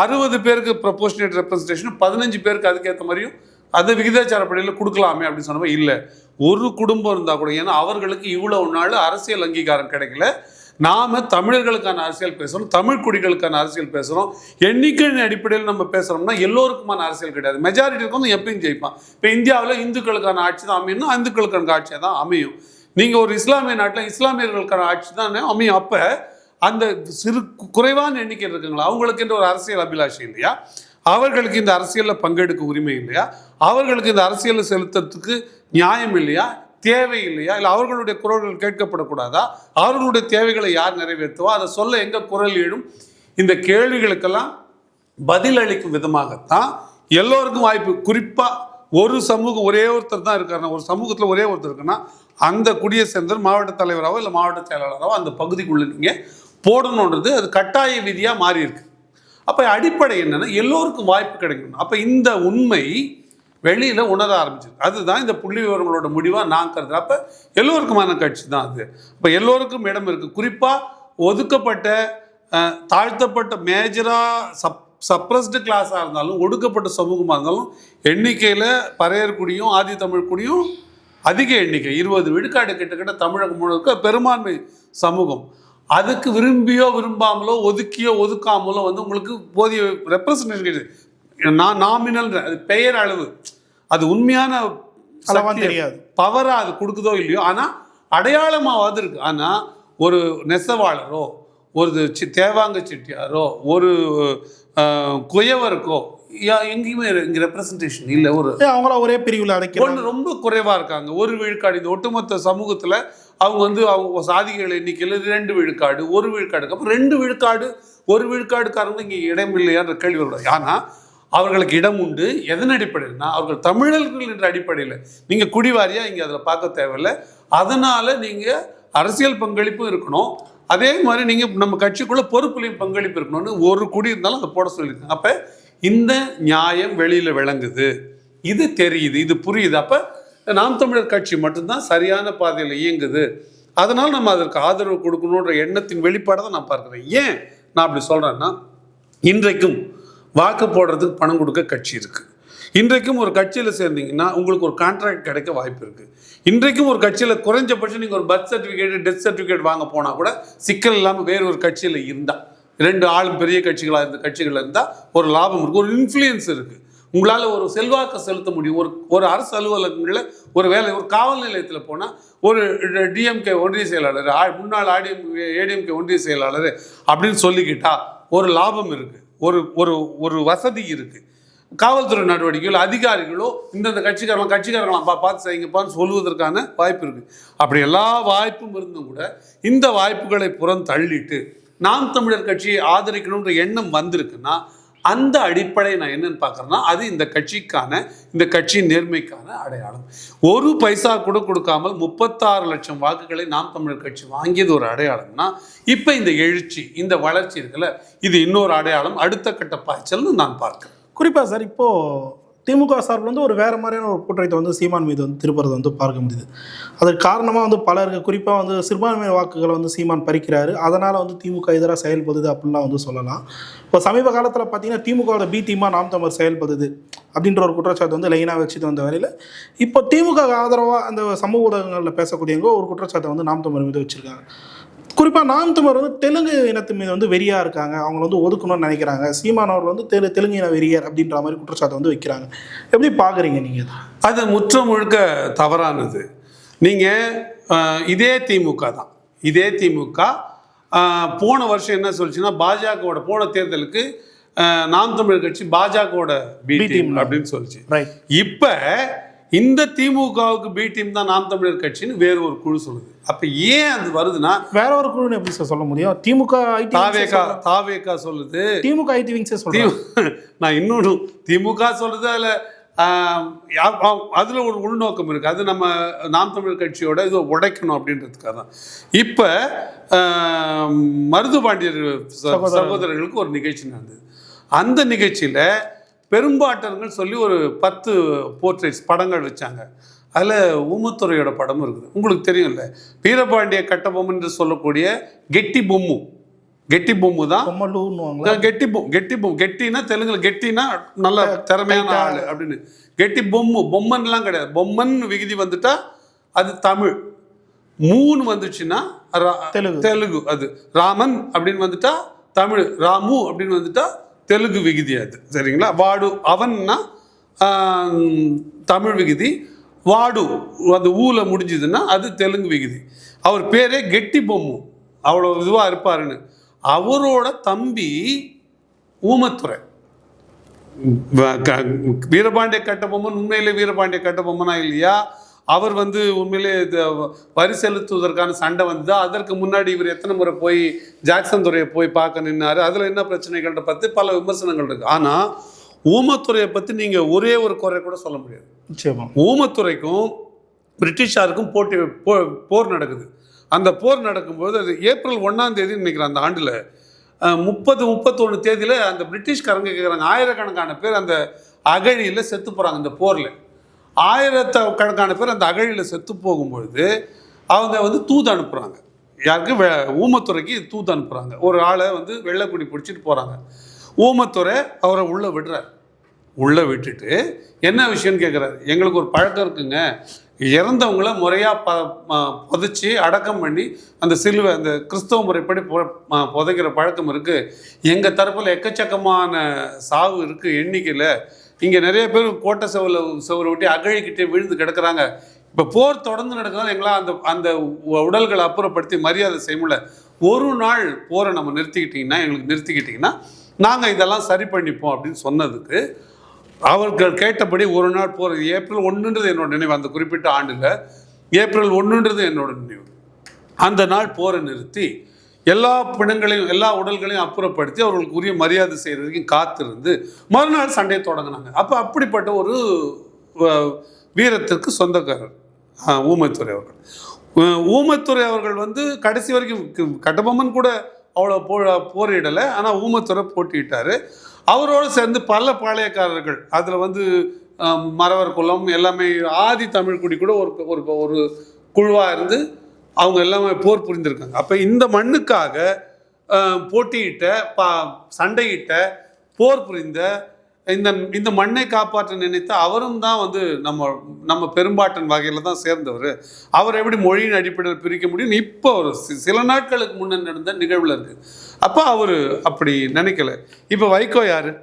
60 பேருக்கு ப்ரொபோஷனேட் ரெப்ரசன்டேஷன், 15 பேருக்கு அதுக்கேற்ற மாதிரியும் அது விகிதாச்சாரப்படியில் கொடுக்கலாமே அப்படின்னு சொன்னோம். இல்லை, ஒரு குடும்பம் இருந்தால் கூட, ஏன்னா அவர்களுக்கு இவ்வளோ நாள் அரசியல் அங்கீகாரம் கிடைக்கல. நாம் தமிழர்களுக்கான அரசியல் பேசுகிறோம், தமிழ் குடிகளுக்கான அரசியல் பேசுகிறோம். எண்ணிக்கையின் அடிப்படையில் நம்ம பேசுகிறோம்னா எல்லோருக்குமான அரசியல் கிடையாது. மெஜாரிட்டி இருக்கும் எப்பயும் ஜெயிப்பான். இப்போ இந்தியாவில் இந்துக்களுக்கான ஆட்சி தான் அமையணும், இந்துக்களுக்கான ஆட்சியாக தான் அமையும். நீங்கள் ஒரு இஸ்லாமிய நாட்டில் இஸ்லாமியர்களுக்கான ஆட்சி தான் அமையும். அப்போ அந்த சிறு குறைவான எண்ணிக்கை இருக்குங்களா, அவங்களுக்கு என்ற ஒரு அரசியல் அபிலாஷை இல்லையா, அவர்களுக்கு இந்த அரசியலில் பங்கெடுக்க உரிமை இல்லையா, அவர்களுக்கு இந்த அரசியலில் செலுத்துறதுக்கு நியாயம் இல்லையா, தேவை இல்லையா, இல்லை அவர்களுடைய குரல்கள் கேட்கப்படக்கூடாதா, அவர்களுடைய தேவைகளை யார் நிறைவேற்றுவா, அதை சொல்ல எங்கே குரல் எழும்? இந்த கேள்விகளுக்கெல்லாம் பதில் அளிக்கும் விதமாகத்தான் எல்லோருக்கும் வாய்ப்பு. குறிப்பாக ஒரு சமூகம் ஒரே ஒருத்தர் தான் இருக்காருன்னா, ஒரு சமூகத்தில் ஒரே ஒருத்தர் இருக்குன்னா அந்த குடியை சேர்ந்தர் மாவட்ட தலைவராகவோ இல்லை மாவட்ட செயலாளராகவோ அந்த பகுதிக்குள்ளே நீங்கள் போடணுன்றது அது கட்டாய விதியாக மாறி இருக்கு. அப்போ அடிப்படை என்னென்னா எல்லோருக்கும் வாய்ப்பு கிடைக்கணும். அப்போ இந்த உண்மை வெளியில் உணர ஆரம்பிச்சிருக்கு. அதுதான் இந்த புள்ளி விவரங்களோட முடிவாக நான் கருதுறேன். அப்போ எல்லோருக்குமான கட்சி தான் அது. இப்போ எல்லோருக்கும் இடம் இருக்குது. குறிப்பாக ஒதுக்கப்பட்ட தாழ்த்தப்பட்ட மேஜராக சப்ரஸ்டு கிளாஸாக இருந்தாலும், ஒடுக்கப்பட்ட சமூகமாக இருந்தாலும், எண்ணிக்கையில் பறையர் குடியும் ஆதி தமிழ் குடியும் அதிக எண்ணிக்கை, 20 விழுக்காடு கிட்டத்தட்ட தமிழகம் முழுக்க பெரும்பான்மை சமூகம். அதுக்கு விரும்பியோ விரும்பாமலோ ஒதுக்கியோ ஒதுக்காமலோ வந்து உங்களுக்கு போதிய ரெப்ரசன்டேஷன் கிடையாது. நாமினல், அது பெயர் அளவு, அது உண்மையான தெரியாது பவராக அது கொடுக்குதோ இல்லையோ, ஆனால் அடையாளமாவது இருக்கு. ஆனால் ஒரு நெசவாளரோ, ஒரு தேவாங்க செட்டியாரோ, ஒரு குயவருக்கோ எங்கேயுமே இங்கே ரெப்ரசன்டேஷன் இல்லை. அவங்கள ஒரே பிரிவில் அடைக்க ரொம்ப குறைவாக இருக்காங்க. ஒரு விழுக்காடு இந்த ஒட்டுமொத்த சமூகத்தில் அவங்க வந்து அவங்க சாதிகள் எண்ணிக்கையில் 2 விழுக்காடு 1 விழுக்காடு. அப்போ 2 விழுக்காடு 1 விழுக்காடுக்காரங்க இங்கே இடம் இல்லையான்ற கேள்வி வருது. ஆனால் அவர்களுக்கு இடம் உண்டு. எதன் அடிப்படையில்னா அவர்கள் தமிழர்கள் என்ற அடிப்படையில். நீங்கள் குடிவாரியாக இங்கே அதில் பார்க்க தேவையில்லை. அதனால் நீங்கள் அரசியல் பங்களிப்பும் இருக்கணும், அதே மாதிரி நீங்கள் நம்ம கட்சிக்குள்ளே பொறுப்புலையும் பங்களிப்பு இருக்கணும்னு ஒரு குடி இருந்தாலும் அதை போட சொல்லியிருக்காங்க. அப்போ இந்த நியாயம் வெளியில் விளங்குது, இது தெரியுது, இது புரியுது. அப்போ நாம் தமிழர் கட்சி மட்டும்தான் சரியான பாதையில் இயங்குது. அதனால் நம்ம அதற்கு ஆதரவு கொடுக்கணுன்ற எண்ணத்தின் வெளிப்பாடை தான் நான் பார்க்குறேன். ஏன் நான் அப்படி சொல்கிறேன்னா, இன்றைக்கும் வாக்கு போடுறதுக்கு பணம் கொடுக்க கட்சி இருக்குது. இன்றைக்கும் ஒரு கட்சியில் சேர்ந்தீங்கன்னா உங்களுக்கு ஒரு கான்ட்ராக்ட் கிடைக்க வாய்ப்பு இருக்குது. இன்றைக்கும் ஒரு கட்சியில் குறைஞ்சபட்சம் நீங்கள் ஒரு பர்த் சர்டிஃபிகேட், டெத் சர்டிஃபிகேட் வாங்க போனால் கூட சிக்கல் இல்லாமல் வேறு ஒரு கட்சியில் இருந்தால், 2 ஆளும் பெரிய கட்சிகளாக இருந்த கட்சிகள் இருந்தால் ஒரு லாபம் இருக்குது, ஒரு இன்ஃப்ளூயன்ஸ் இருக்குது. உங்களால் ஒரு செல்வாக்கை செலுத்த முடியும். ஒரு அரசு அலுவலகங்களில் ஒரு வேலை, ஒரு காவல் நிலையத்தில் போனால் ஒரு டிஎம்கே ஒன்றிய செயலாளர், முன்னாள் ஏடிஎம்கே ஒன்றிய செயலாளர் அப்படின்னு சொல்லிக்கிட்டா ஒரு லாபம் இருக்குது, ஒரு வசதி இருக்குது. காவல்துறை நடவடிக்கைகள் அதிகாரிகளோ இந்தந்த கட்சிக்காரங்களாம் பார்த்து செய்யுங்கப்பான்னு சொல்லுவதற்கான வாய்ப்பு இருக்குது. அப்படி எல்லா வாய்ப்பும் இருந்தும் கூட இந்த வாய்ப்புகளை புறம் தள்ளிட்டு நாம் தமிழர் கட்சியை ஆதரிக்கணுன்ற எண்ணம் வந்திருக்குன்னா அந்த அடிப்படை நான் என்னன்னு பார்க்குறேன்னா அது இந்த கட்சியின் நேர்மைக்கான அடையாளம். ஒரு பைசா கூட கொடுக்காமல் 36 லட்சம் வாக்குகளை நாம் தமிழர் கட்சி வாங்கியது ஒரு அடையாளம்னா, இப்போ இந்த எழுச்சி, இந்த வளர்ச்சி இருக்குல்ல, இது இன்னொரு அடையாளம், அடுத்த கட்ட பாய்ச்சல்னு நான் பார்க்குறேன். குறிப்பாக சார், இப்போது திமுக சார்பில் வந்து ஒரு வேறு மாதிரியான ஒரு குற்றத்தை வந்து சீமான் மீது வந்து திருப்புறதை வந்து பார்க்க முடியுது. அதற்கு காரணமாக வந்து பலருக்கு, குறிப்பாக வந்து சிறுபான்மை வாக்குகளை வந்து சீமான் பறிக்கிறாரு, அதனால் வந்து திமுக எதிராக செயல்படுது அப்படின்லாம் வந்து சொல்லலாம். இப்போ சமீப காலத்தில் பார்த்தீங்கன்னா திமுகவோட பி டீமாக நாம் தமிழர் செயல்படுது அப்படின்ற ஒரு குற்றச்சாட்டு வந்து லைனாக வச்சுட்டு வந்த வரையில் இப்போ திமுக ஆதரவாக அந்த சமூக ஊடகங்களில் பேசக்கூடியவங்க ஒரு குற்றச்சாட்டை வந்து நாம் தமிழர் மீது வச்சுருக்காங்க. குறிப்பாக நாம் தமிழர் வந்து தெலுங்கு இனத்து மீது வந்து வெறியாக இருக்காங்க, அவங்கள வந்து ஒதுக்கணும்னு நினைக்கிறாங்க, சீமான் அவர் வந்து தெலுங்கு இன வெறியர் அப்படின்ற மாதிரி குற்றச்சாட்டை வந்து வைக்கிறாங்க. எப்படி பார்க்குறீங்க நீங்கள்? அது முற்ற முழுக்க தவறானது. நீங்கள் இதே திமுக தான், இதே திமுக போன வருஷம் என்ன சொல்லிச்சுன்னா, பாஜகவோட போன தேர்தலுக்கு நாம் தமிழர் கட்சி பாஜகவோட பி டீம் அப்படின்னு சொல்லிச்சு. இப்போ இந்த திமுகவுக்கு பி டீம் தான் நாம் தமிழர் கட்சின்னு வேறு ஒரு குழு சொல்லுது. அப்ப ஏன் அது வருதுன்னா, வேற ஒரு குழுன்னு எப்படி சொல்ல முடியும்? திமுக தாவேகா சொல்லுது, திமுக ஐடி விங்ஸே சொல்லுது. நான் இன்னொன்று திமுக சொல்றது அதுல ஒரு உள்நோக்கம் இருக்கு. அது நம்ம நாம் தமிழர் கட்சியோட இது உடைக்கணும் அப்படின்றதுக்காக தான். இப்ப மருது பாண்டியர் சகோதரர்களுக்கு ஒரு நிகழ்ச்சி நடந்தது. அந்த நிகழ்ச்சியில பெரும்பாட்டர்கள் சொல்லி ஒரு 10 போர்ட்ரேட்ஸ் படங்கள் வச்சாங்க. அதில் ஊமத்துறையோட படமும் இருக்குது. உங்களுக்கு தெரியும்ல, வீரபாண்டிய கட்டபொம்மன் என்று சொல்லக்கூடிய கெட்டி பொம்மு தான் கெட்டினா தெலுங்குல கெட்டினா நல்ல திறமையான ஆளு அப்படின்னு. கெட்டி பொம்மன்லாம் கிடையாது. பொம்மன் விகுதி வந்துட்டா அது தமிழ், 3 வந்துச்சுன்னா தெலுங்கு. அது ராமன் அப்படின்னு வந்துட்டா தமிழ், ராமு அப்படின்னு வந்துட்டா தெலுங்கு விகுதி. அது சரிங்களா? வாடு அவன்னா தமிழ் விகுதி, வாடு அந்த ஊல முடிஞ்சதுன்னா அது தெலுங்கு விகுதி. அவர் பேரே கெட்டி பொம்மு, அவ்வளோ இதுவாக இருப்பாருன்னு. அவரோட தம்பி ஊமத்துறை, வீரபாண்டிய கட்டபொம்மன் உண்மையிலே வீரபாண்டிய கட்டபொம்மனா இல்லையா, அவர் வந்து உண்மையிலே வரி செலுத்துவதற்கான சண்டை வந்ததா, அதற்கு முன்னாடி இவர் எத்தனை முறை போய் ஜாக்சன் துறையை போய் பார்க்க நின்னாரு, அதில் என்ன பிரச்சனைகள்ன்ற பற்றி பல விமர்சனங்கள் இருக்கு. ஆனால் ஊமத்துறையை பற்றி நீங்கள் ஒரே ஒரு குறை கூட சொல்ல முடியாது. ஊமத்துறைக்கும் பிரிட்டிஷாருக்கும் போர் நடக்குது. அந்த போர் நடக்கும்போது அது ஏப்ரல் 1ஆம் தேதி நினைக்கிறேன் அந்த ஆண்டில் 30-31 தேதியில் அந்த பிரிட்டிஷ்காரங்க கேட்குறாங்க, ஆயிரக்கணக்கான பேர் அந்த அகழியில் செத்து போகிறாங்க. இந்த போரில் ஆயிரக்கணக்கான பேர் அந்த அகழியில் செத்து போகும்பொழுது அவங்க வந்து தூது அனுப்புகிறாங்க. யாருக்கு? ஊமத்துறைக்கு தூது அனுப்புகிறாங்க. ஒரு ஆளை வந்து வெள்ளைக்குடி பிடிச்சிட்டு போகிறாங்க. ஊமத்துறை அவரை உள்ளே விடுறார். உள்ளே விட்டுட்டு என்ன விஷயம்னு கேட்குறாரு. எங்களுக்கு ஒரு பழக்கம் இருக்குங்க, இறந்தவங்கள முறையாக புதைச்சி அடக்கம் பண்ணி அந்த சிலுவை அந்த கிறிஸ்தவ முறைப்படி புதைக்கிற பழக்கம் இருக்குது. எங்கள் தரப்பில் எக்கச்சக்கமான சாவு இருக்குது எண்ணிக்கையில். இங்கே நிறைய பேர் கோட்டை செவரை ஒட்டி அகழிக்கிட்டே விழுந்து கிடக்கிறாங்க. இப்போ போர் தொடர்ந்து நடக்கிறதால எங்களால் அந்த உடல்களை அப்புறப்படுத்தி மரியாதை செய்ய முடியல. ஒரு நாள் போரை நம்ம நிறுத்திக்கிட்டிங்கன்னா நாங்கள் இதெல்லாம் சரி பண்ணிப்போம் அப்படின்னு சொன்னதுக்கு அவர்கள் கேட்டபடி ஒரு நாள் போர், ஏப்ரல் 1ன்றது என்னோட நினைவு. அந்த குறிப்பிட்ட ஆண்டில் ஏப்ரல் 1ன்றது என்னோட நினைவு. அந்த நாள் போரை நிறுத்தி எல்லா பிணங்களையும் எல்லா உடல்களையும் அப்புறப்படுத்தி அவர்களுக்கு உரிய மரியாதை செய்கிறதுக்கும் காத்திருந்து மறுநாள் சண்டையை தொடங்கினாங்க. அப்போ அப்படிப்பட்ட ஒரு வீரத்திற்கு சொந்தக்காரர் ஊமைத்துறை அவர்கள். ஊமைத்துறை அவர்கள் வந்து கடைசி வரைக்கும் கட்டபொம்மன் கூட அவ்வளோ போரிடலை, ஆனால் ஊமைத்துறை போட்டியிட்டார். அவரோடு சேர்ந்து பல பாளையக்காரர்கள், அதில் வந்து மறவர் குலம் எல்லாமே ஆதி தமிழ் குடி கூட ஒரு குழுவாக இருந்து அவங்க எல்லாமே போர் புரிந்திருக்காங்க. அப்போ இந்த மண்ணுக்காக போட்டியிட்ட சண்டையிட்ட போர் புரிந்த இந்த மண்ணை காப்பாற்ற நினைத்த அவரும் தான் வந்து நம்ம பெரும்பாட்டன் வகையில் தான் சேர்ந்தவர். அவர் எப்படி மொழியின் அடிப்படையில் பிரிக்க முடியும்? இப்போ ஒரு சில நாட்களுக்கு முன்னே நடந்த நிகழ்வில் இருக்குது. அப்போ அவர் அப்படி நினைக்கல. இப்போ வைகோ யாரு?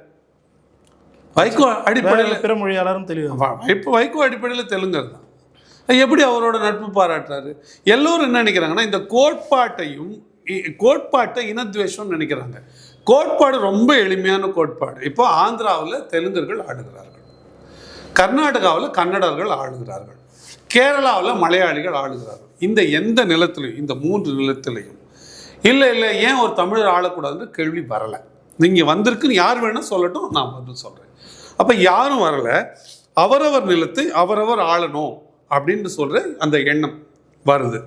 வைகோ அடிப்படையில் பிற மொழியாளரும் தெளிவாக, இப்போ வைகோ அடிப்படையில் தெலுங்கர் தான். எப்படி அவரோட நட்பு பாராட்டுறாரு? எல்லோரும் என்ன நினைக்கிறாங்கன்னா, இந்த கோட்பாட்டை இனத்வேஷம் நினைக்கிறாங்க. கோட்பாடு ரொம்ப எளிமையான கோட்பாடு. இப்போ ஆந்திராவில் தெலுங்கர்கள் ஆளுகிறார்கள், கர்நாடகாவில் கன்னடர்கள் ஆளுகிறார்கள், கேரளாவில் மலையாளிகள் ஆளுகிறார்கள். இந்த எந்த நிலத்திலையும், இந்த 3 நிலத்திலையும் இல்லை ஏன் ஒரு தமிழர் ஆளக்கூடாதுன்னு கேள்வி வரலை. நீங்கள் வந்திருக்குன்னு யார் வேணால் சொல்லட்டும், நான் வந்து சொல்கிறேன். அப்போ யாரும் வரலை. அவரவர் நிலத்தை அவரவர் ஆளணும் அப்படின்னு சொல்கிற அந்த எண்ணம் வருது.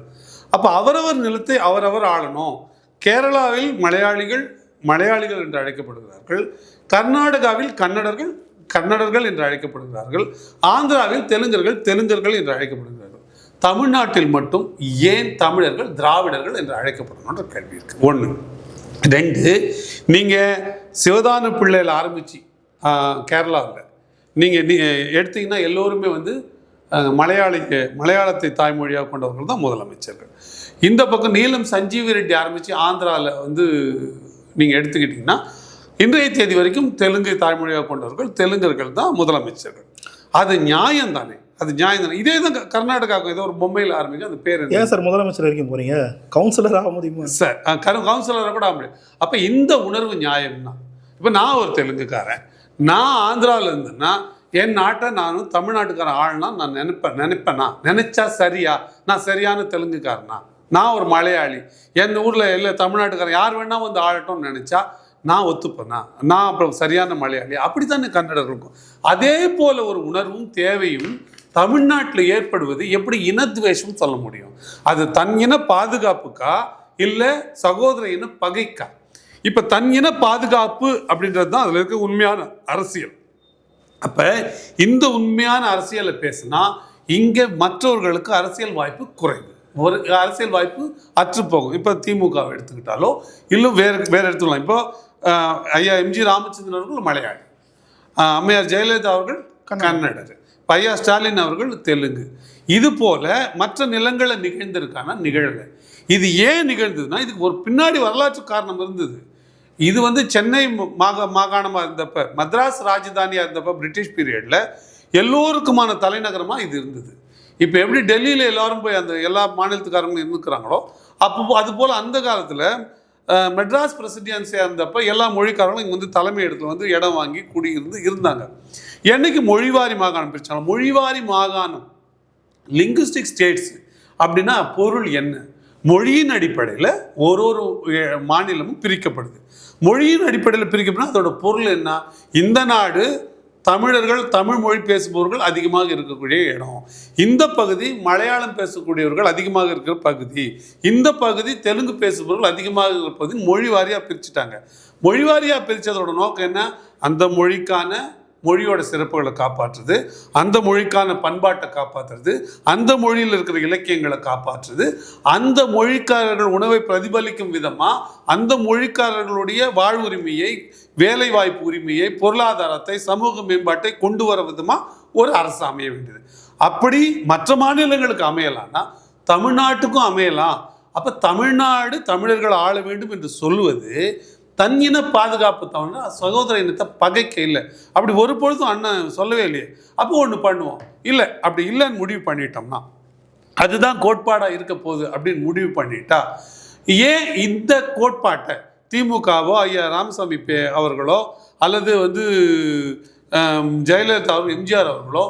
அப்போ அவரவர் நிலத்தை அவரவர் ஆளணும். கேரளாவில் மலையாளிகள் என்று அழைக்கப்படுகிறார்கள், கர்நாடகாவில் கன்னடர்கள் கன்னடர்கள் என்று அழைக்கப்படுகிறார்கள். ஆந்திராவில் தெலுங்கர்கள் என்று அழைக்கப்படுகிறார்கள். தமிழ்நாட்டில் மட்டும் ஏன் தமிழர்கள் திராவிடர்கள் என்று அழைக்கப்படணுன்ற கேள்வி இருக்கு. 1. 2, நீங்கள் சிவதானு பிள்ளையில் ஆரம்பித்து கேரளாவில் நீங்கள் எடுத்தீங்கன்னா எல்லோருமே வந்து மலையாளத்தை தாய்மொழியாக கொண்டவர்கள் தான் முதலமைச்சர்கள். இந்த பக்கம் நீலம் சஞ்சீவி ரெட்டி ஆரம்பித்து ஆந்திராவில் வந்து நீங்கள் எடுத்துக்கிட்டிங்கன்னா இன்றைய தேதி வரைக்கும் தெலுங்கு தாய்மொழியாக கொண்டவர்கள் தெலுங்கர்கள் தான் முதலமைச்சர்கள். அது நியாயம் தானே? இதே தான் கர்நாடகாவுக்கு ஏதோ ஒரு பொம்மையில் ஆரம்பிக்கும். அந்த பேர் ஏன் சார் முதலமைச்சர் வரைக்கும் போகிறீங்க? கவுன்சிலர் ஆக முடியுமா சார்? கவுன்சிலராக கூட ஆக முடியும். அப்போ இந்த உணர்வு நியாயம்னா, இப்போ நான் ஒரு தெலுங்குக்காரன், நான் ஆந்திராவில் இருந்தேன்னா என் நாட்டை நானும் தமிழ்நாட்டுக்காரன் ஆள்னா நான் நினைப்பேனா? நினைச்சா சரியா? நான் சரியான தெலுங்குக்காரனா? நான் ஒரு மலையாளி, என் ஊரில் இல்லை தமிழ்நாட்டுக்காரன் யார் வேணா வந்து ஆளட்டும்னு நினச்சா நான் ஒத்துப்பேனா? நான் அப்புறம் சரியான மலையாளி? அப்படித்தானே கன்னடர்களுக்கும். அதே போல ஒரு உணர்வும் தேவையும் தமிழ்நாட்டில் ஏற்படுவது எப்படி இனத்வேஷம் சொல்ல முடியும்? அது தன் இன பாதுகாப்புக்கா இல்லை சகோதர இன பகைக்கா? இப்போ தன் இன பாதுகாப்பு அப்படின்றது தான் அதில் இருக்க உண்மையான அரசியல். அப்போ இந்த உண்மையான அரசியலை பேசுனா இங்கே மற்றவர்களுக்கு அரசியல் வாய்ப்பு குறைவு, ஒரு அரசியல் வாய்ப்பு அற்றுப்போகும். இப்போ திமுகவை எடுத்துக்கிட்டாலோ இல்லை வேறு எடுத்துக்கலாம். இப்போ ஐயா எம்ஜி ராமச்சந்திரன் அவர்கள் மலையாளி, அம்மையார் ஜெயலலிதா அவர்கள் கன்னடர், ஐயா ஸ்டாலின் அவர்கள் தெலுங்கு. இது போல மற்ற நிலங்களில் நிகழலை. இது ஏன் நிகழ்ந்ததுன்னா இதுக்கு ஒரு பின்னாடி வரலாற்று காரணம் இருந்தது. இது வந்து சென்னை மாகாணமாக இருந்தப்ப, மദ്രാஸ் ராஜதானியாக இருந்தப்ப பிரிட்டிஷ் பீரியடில் எல்லோருக்குமான தலைநகரமாக இது இருந்தது. இப்போ எப்படி டெல்லியில் எல்லாரும் போய் அந்த எல்லா மாநிலத்துக்காரங்களும் இருந்துக்கிறாங்களோ அப்போ அதுபோல் அந்த காலத்தில் மெட்ராஸ் பிரசிடென்சியாக இருந்தப்போ எல்லா மொழிக்காரங்களும் இங்கே வந்து தலைமை இடத்துல வந்து இடம் வாங்கி இருந்தாங்க. என்னைக்கு மொழிவாரி மாகாணம் பிரித்தாலும், மொழிவாரி மாகாணம் லிங்குஸ்டிக் ஸ்டேட்ஸ் அப்படின்னா பொருள் என்ன? மொழியின் அடிப்படையில் ஒரு மாநிலமும் பிரிக்கப்படுது. மொழியின் அடிப்படையில் பிரிக்கப்படும் அதோட பொருள் என்ன? இந்த நாடு தமிழர்கள், தமிழ் மொழி பேசுபவர்கள் அதிகமாக இருக்கக்கூடிய இடம், இந்த பகுதி மலையாளம் பேசக்கூடியவர்கள் அதிகமாக இருக்கிற பகுதி, இந்த பகுதி தெலுங்கு பேசுபவர்கள் அதிகமாக இருக்கிற பகுதி மொழி வாரியாக பிரிச்சுட்டாங்க. மொழி வாரியாக பிரித்ததோட நோக்கம் என்ன? அந்த மொழியோட சிறப்புகளை காப்பாற்றுறது, அந்த மொழிக்கான பண்பாட்டை காப்பாற்றுறது, அந்த மொழியில் இருக்கிற இலக்கியங்களை காப்பாற்றுறது, அந்த மொழிக்காரர்கள் உணவை பிரதிபலிக்கும் விதமாக அந்த மொழிக்காரர்களுடைய வாழ்வுரிமையை, வேலை வாய்ப்பு உரிமையை, பொருளாதாரத்தை, சமூக மேம்பாட்டை கொண்டு வர விதமாக ஒரு அரசு அமைய வேண்டியது. அப்படி மற்ற மாநிலங்களுக்கு அமையலாம்னா தமிழ்நாட்டுக்கும் அமையலாம். அப்போ தமிழ்நாடு தமிழர்கள் ஆள வேண்டும் என்று சொல்லுவது தன் இன பாதுகாப்பு தவிர சகோதர இனத்தை பகைக்க இல்லை. அப்படி ஒரு பொழுதும் அண்ணன் சொல்லவே இல்லையே. அப்போ ஒன்று பண்ணுவோம், இல்லை அப்படி இல்லைன்னு முடிவு பண்ணிட்டோம்னா அதுதான் கோட்பாடாக இருக்க போகுது அப்படின்னு முடிவு பண்ணிட்டா, ஏன் இந்த கோட்பாட்டை திமுகவோ ஐயா ராமசாமி அவர்களோ அல்லது வந்து ஜெயலலிதா அவர்கள், எம்ஜிஆர் அவர்களோ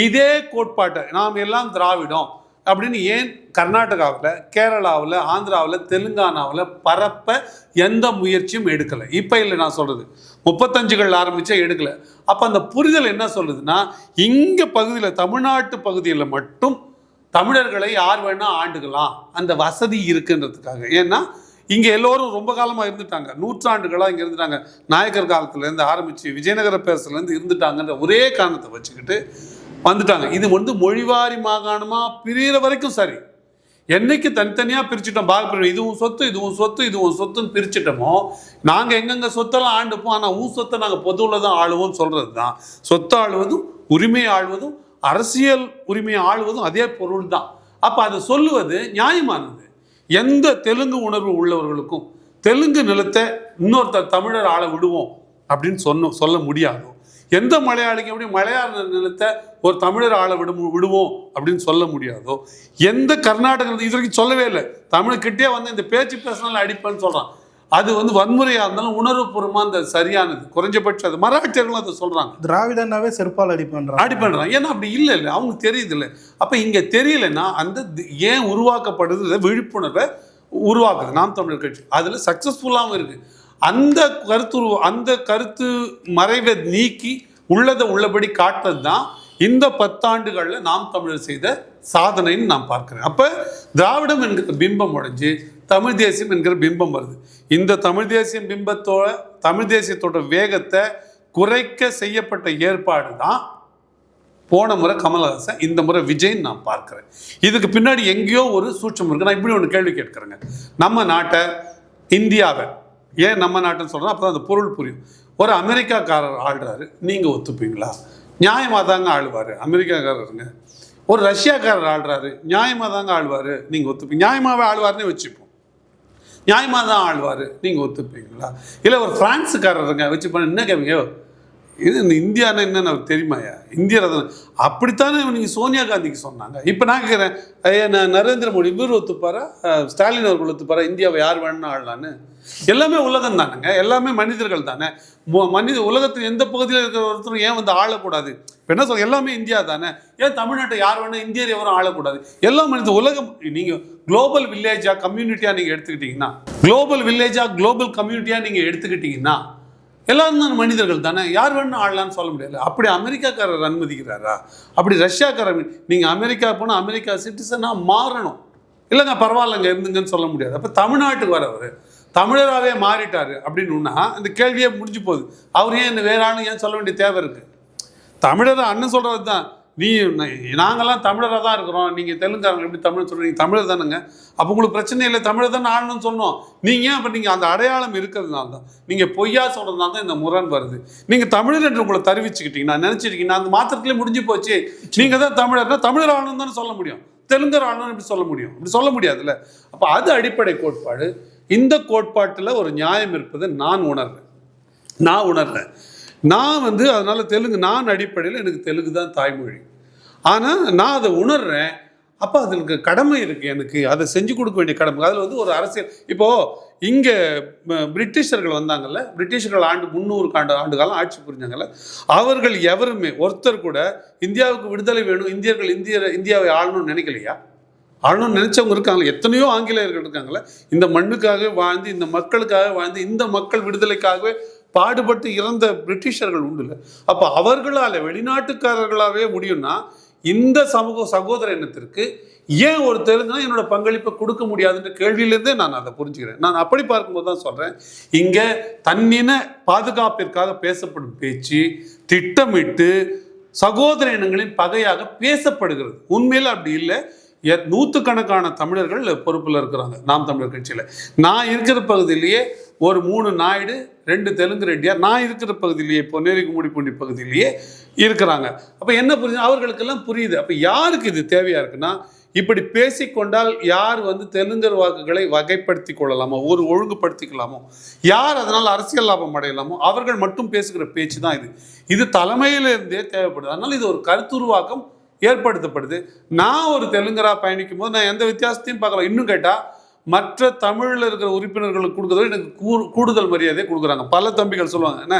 இதே கோட்பாட்டை நாம் எல்லாம் திராவிடம் அப்படின்னு ஏன் கர்நாடகாவில், கேரளாவில், ஆந்திராவில், தெலுங்கானாவில் பரப்ப எந்த முயற்சியும் எடுக்கலை? இப்போ இல்லை, நான் சொல்கிறது 35கள் ஆரம்பித்தா எடுக்கலை. அப்போ அந்த புரிதல் என்ன சொல்லுதுன்னா, இங்கே பகுதியில், தமிழ்நாட்டு பகுதியில் மட்டும் தமிழர்களை யார் வேணால் ஆண்டுக்கலாம், அந்த வசதி இருக்குன்றதுக்காக. ஏன்னா இங்கே எல்லோரும் ரொம்ப காலமாக இருந்துட்டாங்க, நூற்றாண்டுகளாக இங்கே இருந்துட்டாங்க, நாயக்கர் காலத்துலேருந்து ஆரம்பித்து விஜயநகர பேரரசுலேருந்து இருந்துட்டாங்கன்ற ஒரே காரணத்தை வச்சுக்கிட்டு வந்துட்டாங்க. இது வந்து மொழிவாரி மாகாணமாக பிரிகிற வரைக்கும் சரி. என்னைக்கு தனித்தனியாக பிரிச்சுட்டோம், இதுவும் சொத்து இதுவும் சொத்து இதுவும் சொத்துன்னு பிரிச்சுட்டோமோ, நாங்கள் எங்கெங்கே சொத்தெல்லாம் ஆண்டுப்போம், ஆனால் சொத்தை நாங்கள் பொதுவில் தான் ஆளுவோம்னு சொல்கிறது தான். சொத்து ஆளுவதும் உரிமையை ஆளுவதும் அரசியல் உரிமையை ஆளுவதும் அதே பொருள் தான். அப்போ அதை சொல்லுவது நியாயமானது. எந்த தெலுங்கு உணர்வு உள்ளவர்களுக்கும் தெலுங்கு நிலத்தை இன்னொருத்தர் தமிழர் ஆள விடுவோம் அப்படின்னு சொல்ல முடியாதோ, எந்த மலையாளிக்கு எப்படி மலையாள நிலத்தை ஒரு தமிழர் ஆள விடுவோம் அப்படின்னு சொல்ல முடியாதோ, எந்த கர்நாடக இது வரைக்கும் சொல்லவே இல்லை. தமிழ்கிட்டே வந்து இந்த பேச்சு பேசினாலும் அடிப்பேன்னு சொல்கிறான். அது வந்து வன்முறையாக இருந்தாலும் உணர்வுபூர்வமாக அந்த சரியானது, குறைஞ்சபட்சம் அது மராட்டியர்களும் அதை சொல்கிறாங்க. திராவிடனாவே செருப்பால் அடிப்பண்றான். ஏன்னா அப்படி இல்லை அவங்க தெரியுது இல்லை. அப்போ இங்கே தெரியலைன்னா அந்த ஏன் உருவாக்கப்படுது, விழிப்புணர்வை உருவாக்குது நாம் தமிழர் கட்சி. அதில் சக்ஸஸ்ஃபுல்லாகவும் இருக்குது. அந்த கருத்து மறைவை நீக்கி உள்ளதை உள்ளபடி காட்டுறது தான் இந்த 10 ஆண்டுகளில் நாம் தமிழர் செய்த சாதனைன்னு நான் பார்க்குறேன். அப்போ திராவிடம் என்கிற பிம்பம் உடைஞ்சு தமிழ் தேசியம் என்கிற பிம்பம் வருது. இந்த தமிழ் தேசியம் பிம்பத்தோட, தமிழ் தேசியத்தோட வேகத்தை குறைக்க செய்யப்பட்ட ஏற்பாடு தான் போன முறை கமல்ஹாசன், இந்த முறை விஜய்ன்னு நான் பார்க்குறேன். இதுக்கு பின்னாடி எங்கேயோ ஒரு சூட்சம் இருக்குது. நான் இப்படி ஒன்று கேள்வி கேட்குறேங்க. நம்ம நாட்டை, இந்தியாவை, ஏன் நம்ம நாட்டுன்னு சொல்கிறோம், அப்போ தான் அந்த பொருள் புரியும். ஒரு அமெரிக்காக்காரர் ஆள்றாரு, நீங்கள் ஒத்துப்பீங்களா? நியாயமாக தாங்க ஆளுவார் அமெரிக்காக்காரருங்க. ஒரு ரஷ்யாக்காரர் ஆள்றாரு, நியாயமாக தாங்க ஆளுவார், நீங்கள் ஒத்துப்பீங்க. நியாயமாகவே ஆளுவார்னே வச்சுப்போம். நியாயமாக தான் ஆளுவார், நீங்கள் ஒத்துப்பீங்களா? இல்லை ஒரு ஃப்ரான்ஸுக்காரருங்க வச்சு பண்ண என்ன கேட்பீங்க? இது இந்த இந்தியானா என்னன்னு அவருக்கு தெரியுமாயா? இந்திய ரத்னம் அப்படித்தானே நீங்கள் சோனியா காந்திக்கு சொன்னாங்க. இப்போ நான் கேட்குறேன், நரேந்திர மோடி இவர் ஒத்துப்பாரா? ஸ்டாலின் அவர்கள் ஒத்துப்பாரா? இந்தியாவை யார் வேணும்னு ஆளலான்னு? எல்லாமே உலகம் தானுங்க, எல்லாமே மனிதர்கள் தானே. உலகத்தில் எந்த பகுதியில் இருக்கிற ஒருத்தரும் ஏன் வந்து ஆளக்கூடாது? இப்போ என்ன சொல்ல, எல்லாமே இந்தியா தானே. ஏன் தமிழ்நாட்டை யார் வேணும், இந்தியர் எவரும் ஆளக்கூடாது? எல்லா மனித உலகம். நீங்கள் குளோபல் வில்லேஜா கம்யூனிட்டியாக நீங்கள் எடுத்துக்கிட்டிங்கன்னா, குளோபல் வில்லேஜா குளோபல் கம்யூனிட்டியாக நீங்கள் எடுத்துக்கிட்டிங்கன்னா எல்லாரும் தான் மனிதர்கள் தானே, யார் வேணும் ஆளலான்னு சொல்ல முடியாது. அப்படி அமெரிக்காக்காரர் அனுமதிக்கிறாரா? அப்படி ரஷ்யாக்காரர், நீங்கள் அமெரிக்கா போனால் அமெரிக்கா சிட்டிசனாக மாறணும். இல்லைங்க பரவாயில்லைங்க இருந்துங்கன்னு சொல்ல முடியாது. அப்போ தமிழ்நாட்டுக்கு வரவர் தமிழராகவே மாறிட்டார் அப்படின்னா இந்த கேள்வியே முடிஞ்சு போகுது. அவர் ஏன் இந்த வேற ஆளும் ஏன் சொல்ல வேண்டிய தேவை இருக்குது? தமிழர் அண்ணன் சொல்கிறது தான், நாங்கள்லாம் தமிழராக தான் இருக்கிறோம், நீங்கள் தெலுங்காரங்க எப்படி தமிழ் சொல்கிறீங்க? தமிழர் தானுங்க. அப்போ உங்களுக்கு பிரச்சனை இல்லை, தமிழர் தானே ஆளணும்னு சொன்னோம். நீங்கள் அப்போ நீங்கள் அந்த அடையாளம் இருக்கிறதுனால தான், நீங்கள் பொய்யா சொல்கிறதுனால தான் இந்த முரண் வருது. நீங்கள் தமிழர் என்று உங்களை தெரிவிச்சுக்கிட்டீங்கன்னா, நினச்சிருக்கீங்கன்னா அந்த மாத்திரத்துலேயே முடிஞ்சு போச்சு. நீங்கள் தான் தமிழர்னா தமிழர் ஆளணும் தானே சொல்ல முடியும், தெலுங்கர் ஆளணும் எப்படி சொல்ல முடியும்? இப்படி சொல்ல முடியாதுல்ல. அப்போ அது அடிப்படை கோட்பாடு. இந்த கோட்பாட்டில் ஒரு நியாயம் இருப்பதை நான் உணர்றேன். நான் வந்து அதனால் தெலுங்கு, நான் அடிப்படையில் எனக்கு தெலுங்கு தான் தாய்மொழி. ஆனால் நான் அதை உணர்றேன். அப்போ அதுக்கு கடமை இருக்குது, எனக்கு அதை செஞ்சு கொடுக்க வேண்டிய கடமை. அதில் வந்து ஒரு அரசியல். இப்போது இங்கே பிரிட்டிஷர்கள் வந்தாங்கல்ல, பிரிட்டிஷர்கள் 300 ஆண்டு காலம் ஆட்சி புரிஞ்சாங்கல்ல, அவர்கள் எவருமே ஒருத்தர் கூட இந்தியாவுக்கு விடுதலை வேணும், இந்தியாவை ஆளணும்னு நினைக்கலையா? ஆளணும்னு நினைச்சவங்க இருக்காங்களே, எத்தனையோ ஆங்கிலேயர்கள் இருக்காங்களே. இந்த மண்ணுக்காக வாழ்ந்து, இந்த மக்களுக்காக வாழ்ந்து, இந்த மக்கள் விடுதலைக்காகவே பாடுபட்டு இறந்த பிரிட்டிஷர்கள் உண்டு இல்லை. அப்போ அவர்களால், வெளிநாட்டுக்காரர்களாகவே முடியும்னா இந்த சகோதர இனத்திற்கு ஏன் ஒரு தெலுங்குனா என்னோட பங்களிப்பை கொடுக்க முடியாதுன்ற கேள்வியிலேருந்தே நான் அதை புரிஞ்சுக்கிறேன். நான் அப்படி பார்க்கும்போது தான் சொல்கிறேன், இங்கே தன்னின பாதுகாப்பிற்காக பேசப்படும் பேச்சு திட்டமிட்டு சகோதர இனங்களின் பகையாக பேசப்படுகிறது. உண்மையில் அப்படி இல்லை. நூற்றுக்கணக்கான தமிழர்கள் பொறுப்பில் இருக்கிறாங்க நாம் தமிழர் கட்சியில். நான் இருக்கிற பகுதியிலேயே ஒரு 3 நாயுடு 2 தெலுங்கு ரெட்டியார் நான் இருக்கிற பகுதியிலேயே, பொன்னேரிக்குமுடி பூண்டி பகுதியிலேயே இருக்கிறாங்க. அப்போ என்ன புரியுது? அவர்களுக்கெல்லாம் புரியுது. அப்போ யாருக்கு இது தேவையாக இருக்குன்னா, இப்படி பேசிக்கொண்டால் யார் வந்து தெலுங்கர் வாக்குகளை வகைப்படுத்தி கொள்ளலாமோ, ஒரு ஒழுங்குபடுத்திக்கலாமோ, யார் அதனால் அரசியல் லாபம் அடையலாமோ அவர்கள் மட்டும் பேசுகிற பேச்சு தான் இது. இது தலைமையிலிருந்தே தேவைப்படுது. அதனால் இது ஒரு கருத்துருவாக்கம் ஏற்படுத்தப்படுது. நான் ஒரு தெலுங்கரா பயணிக்கும் போது நான் எந்த வித்தியாசத்தையும் பார்க்கல. இன்னும் கேட்டால் மற்ற தமிழில் இருக்கிற உறுப்பினர்களுக்கு கொடுக்குறதோ எனக்கு கூடுதல் மரியாதையை கொடுக்குறாங்க. பல தம்பிகள் சொல்லுவாங்க, என்ன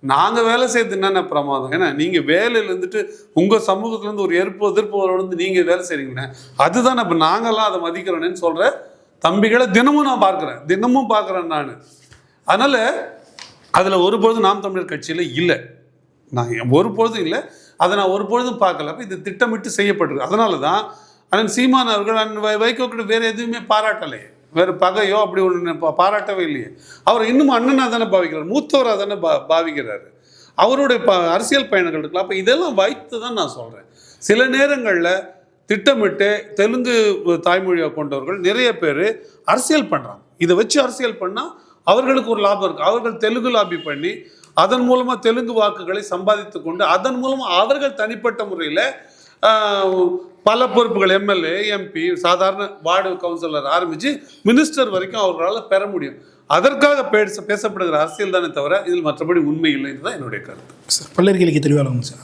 நாங்கள் வேலை செய்யறது என்னென்ன பிரமாதம், ஏன்னா நீங்கள் வேலையில் இருந்துட்டு உங்கள் சமூகத்துலேருந்து ஒரு எதிர்ப்பு வந்து நீங்கள் வேலை செய்கிறீங்கண்ணே, அதுதான் இப்போ நாங்கள்லாம் அதை மதிக்கிறோன்னு சொல்கிற தம்பிகளை தினமும் நான் பார்க்குறேன் நான். அதனால் அதில் ஒருபொழுதும் நாம் தமிழர் கட்சியில் இல்லை, நான் ஒருபொழுதும் இல்லை, அதை நான் ஒருபொழுதும் பார்க்கல. அப்போ இது திட்டமிட்டு செய்யப்பட்டிருக்கு. அதனால தான் அண்ணன் சீமான் அவர்கள் வைகோ கிட்ட வேறு எதுவுமே பாராட்டலையே, வேறு பகையோ அப்படி ஒன்று பாராட்டவே இல்லையே. அவர் இன்னும் அண்ணனாக தானே பாவிக்கிறார், மூத்தவராக தானே பாவிக்கிறாரு. அவருடைய அரசியல் பயணங்கள் இருக்கலாம். அப்போ இதெல்லாம் வைத்து தான் நான் சொல்கிறேன், சில நேரங்களில் திட்டமிட்டு தெலுங்கு தாய்மொழியாக கொண்டவர்கள் நிறைய பேர் அரசியல் பண்ணுறாங்க. இதை வச்சு அரசியல் பண்ணால் அவர்களுக்கு ஒரு லாபம் இருக்குது. அவர்கள் தெலுங்கு லாபி பண்ணி அதன் மூலமாக தெலுங்கு வாக்குகளை சம்பாதித்து கொண்டு அதன் மூலமாக அவர்கள் தனிப்பட்ட முறையில் பல பொறுப்புகள், எம்எல்ஏ, எம்பி, சாதாரண வார்டு கவுன்சிலர் ஆரம்பித்து மினிஸ்டர் வரைக்கும் அவர்களால் பெற முடியும். அதற்காக பேசப்படுகிற அரசியல் தானே தவிர இதில் மற்றபடி உண்மை இல்லை. இதுதான் என்னுடைய கருத்து. சார், பல்லர்களுக்கு தெளிவாக சார்.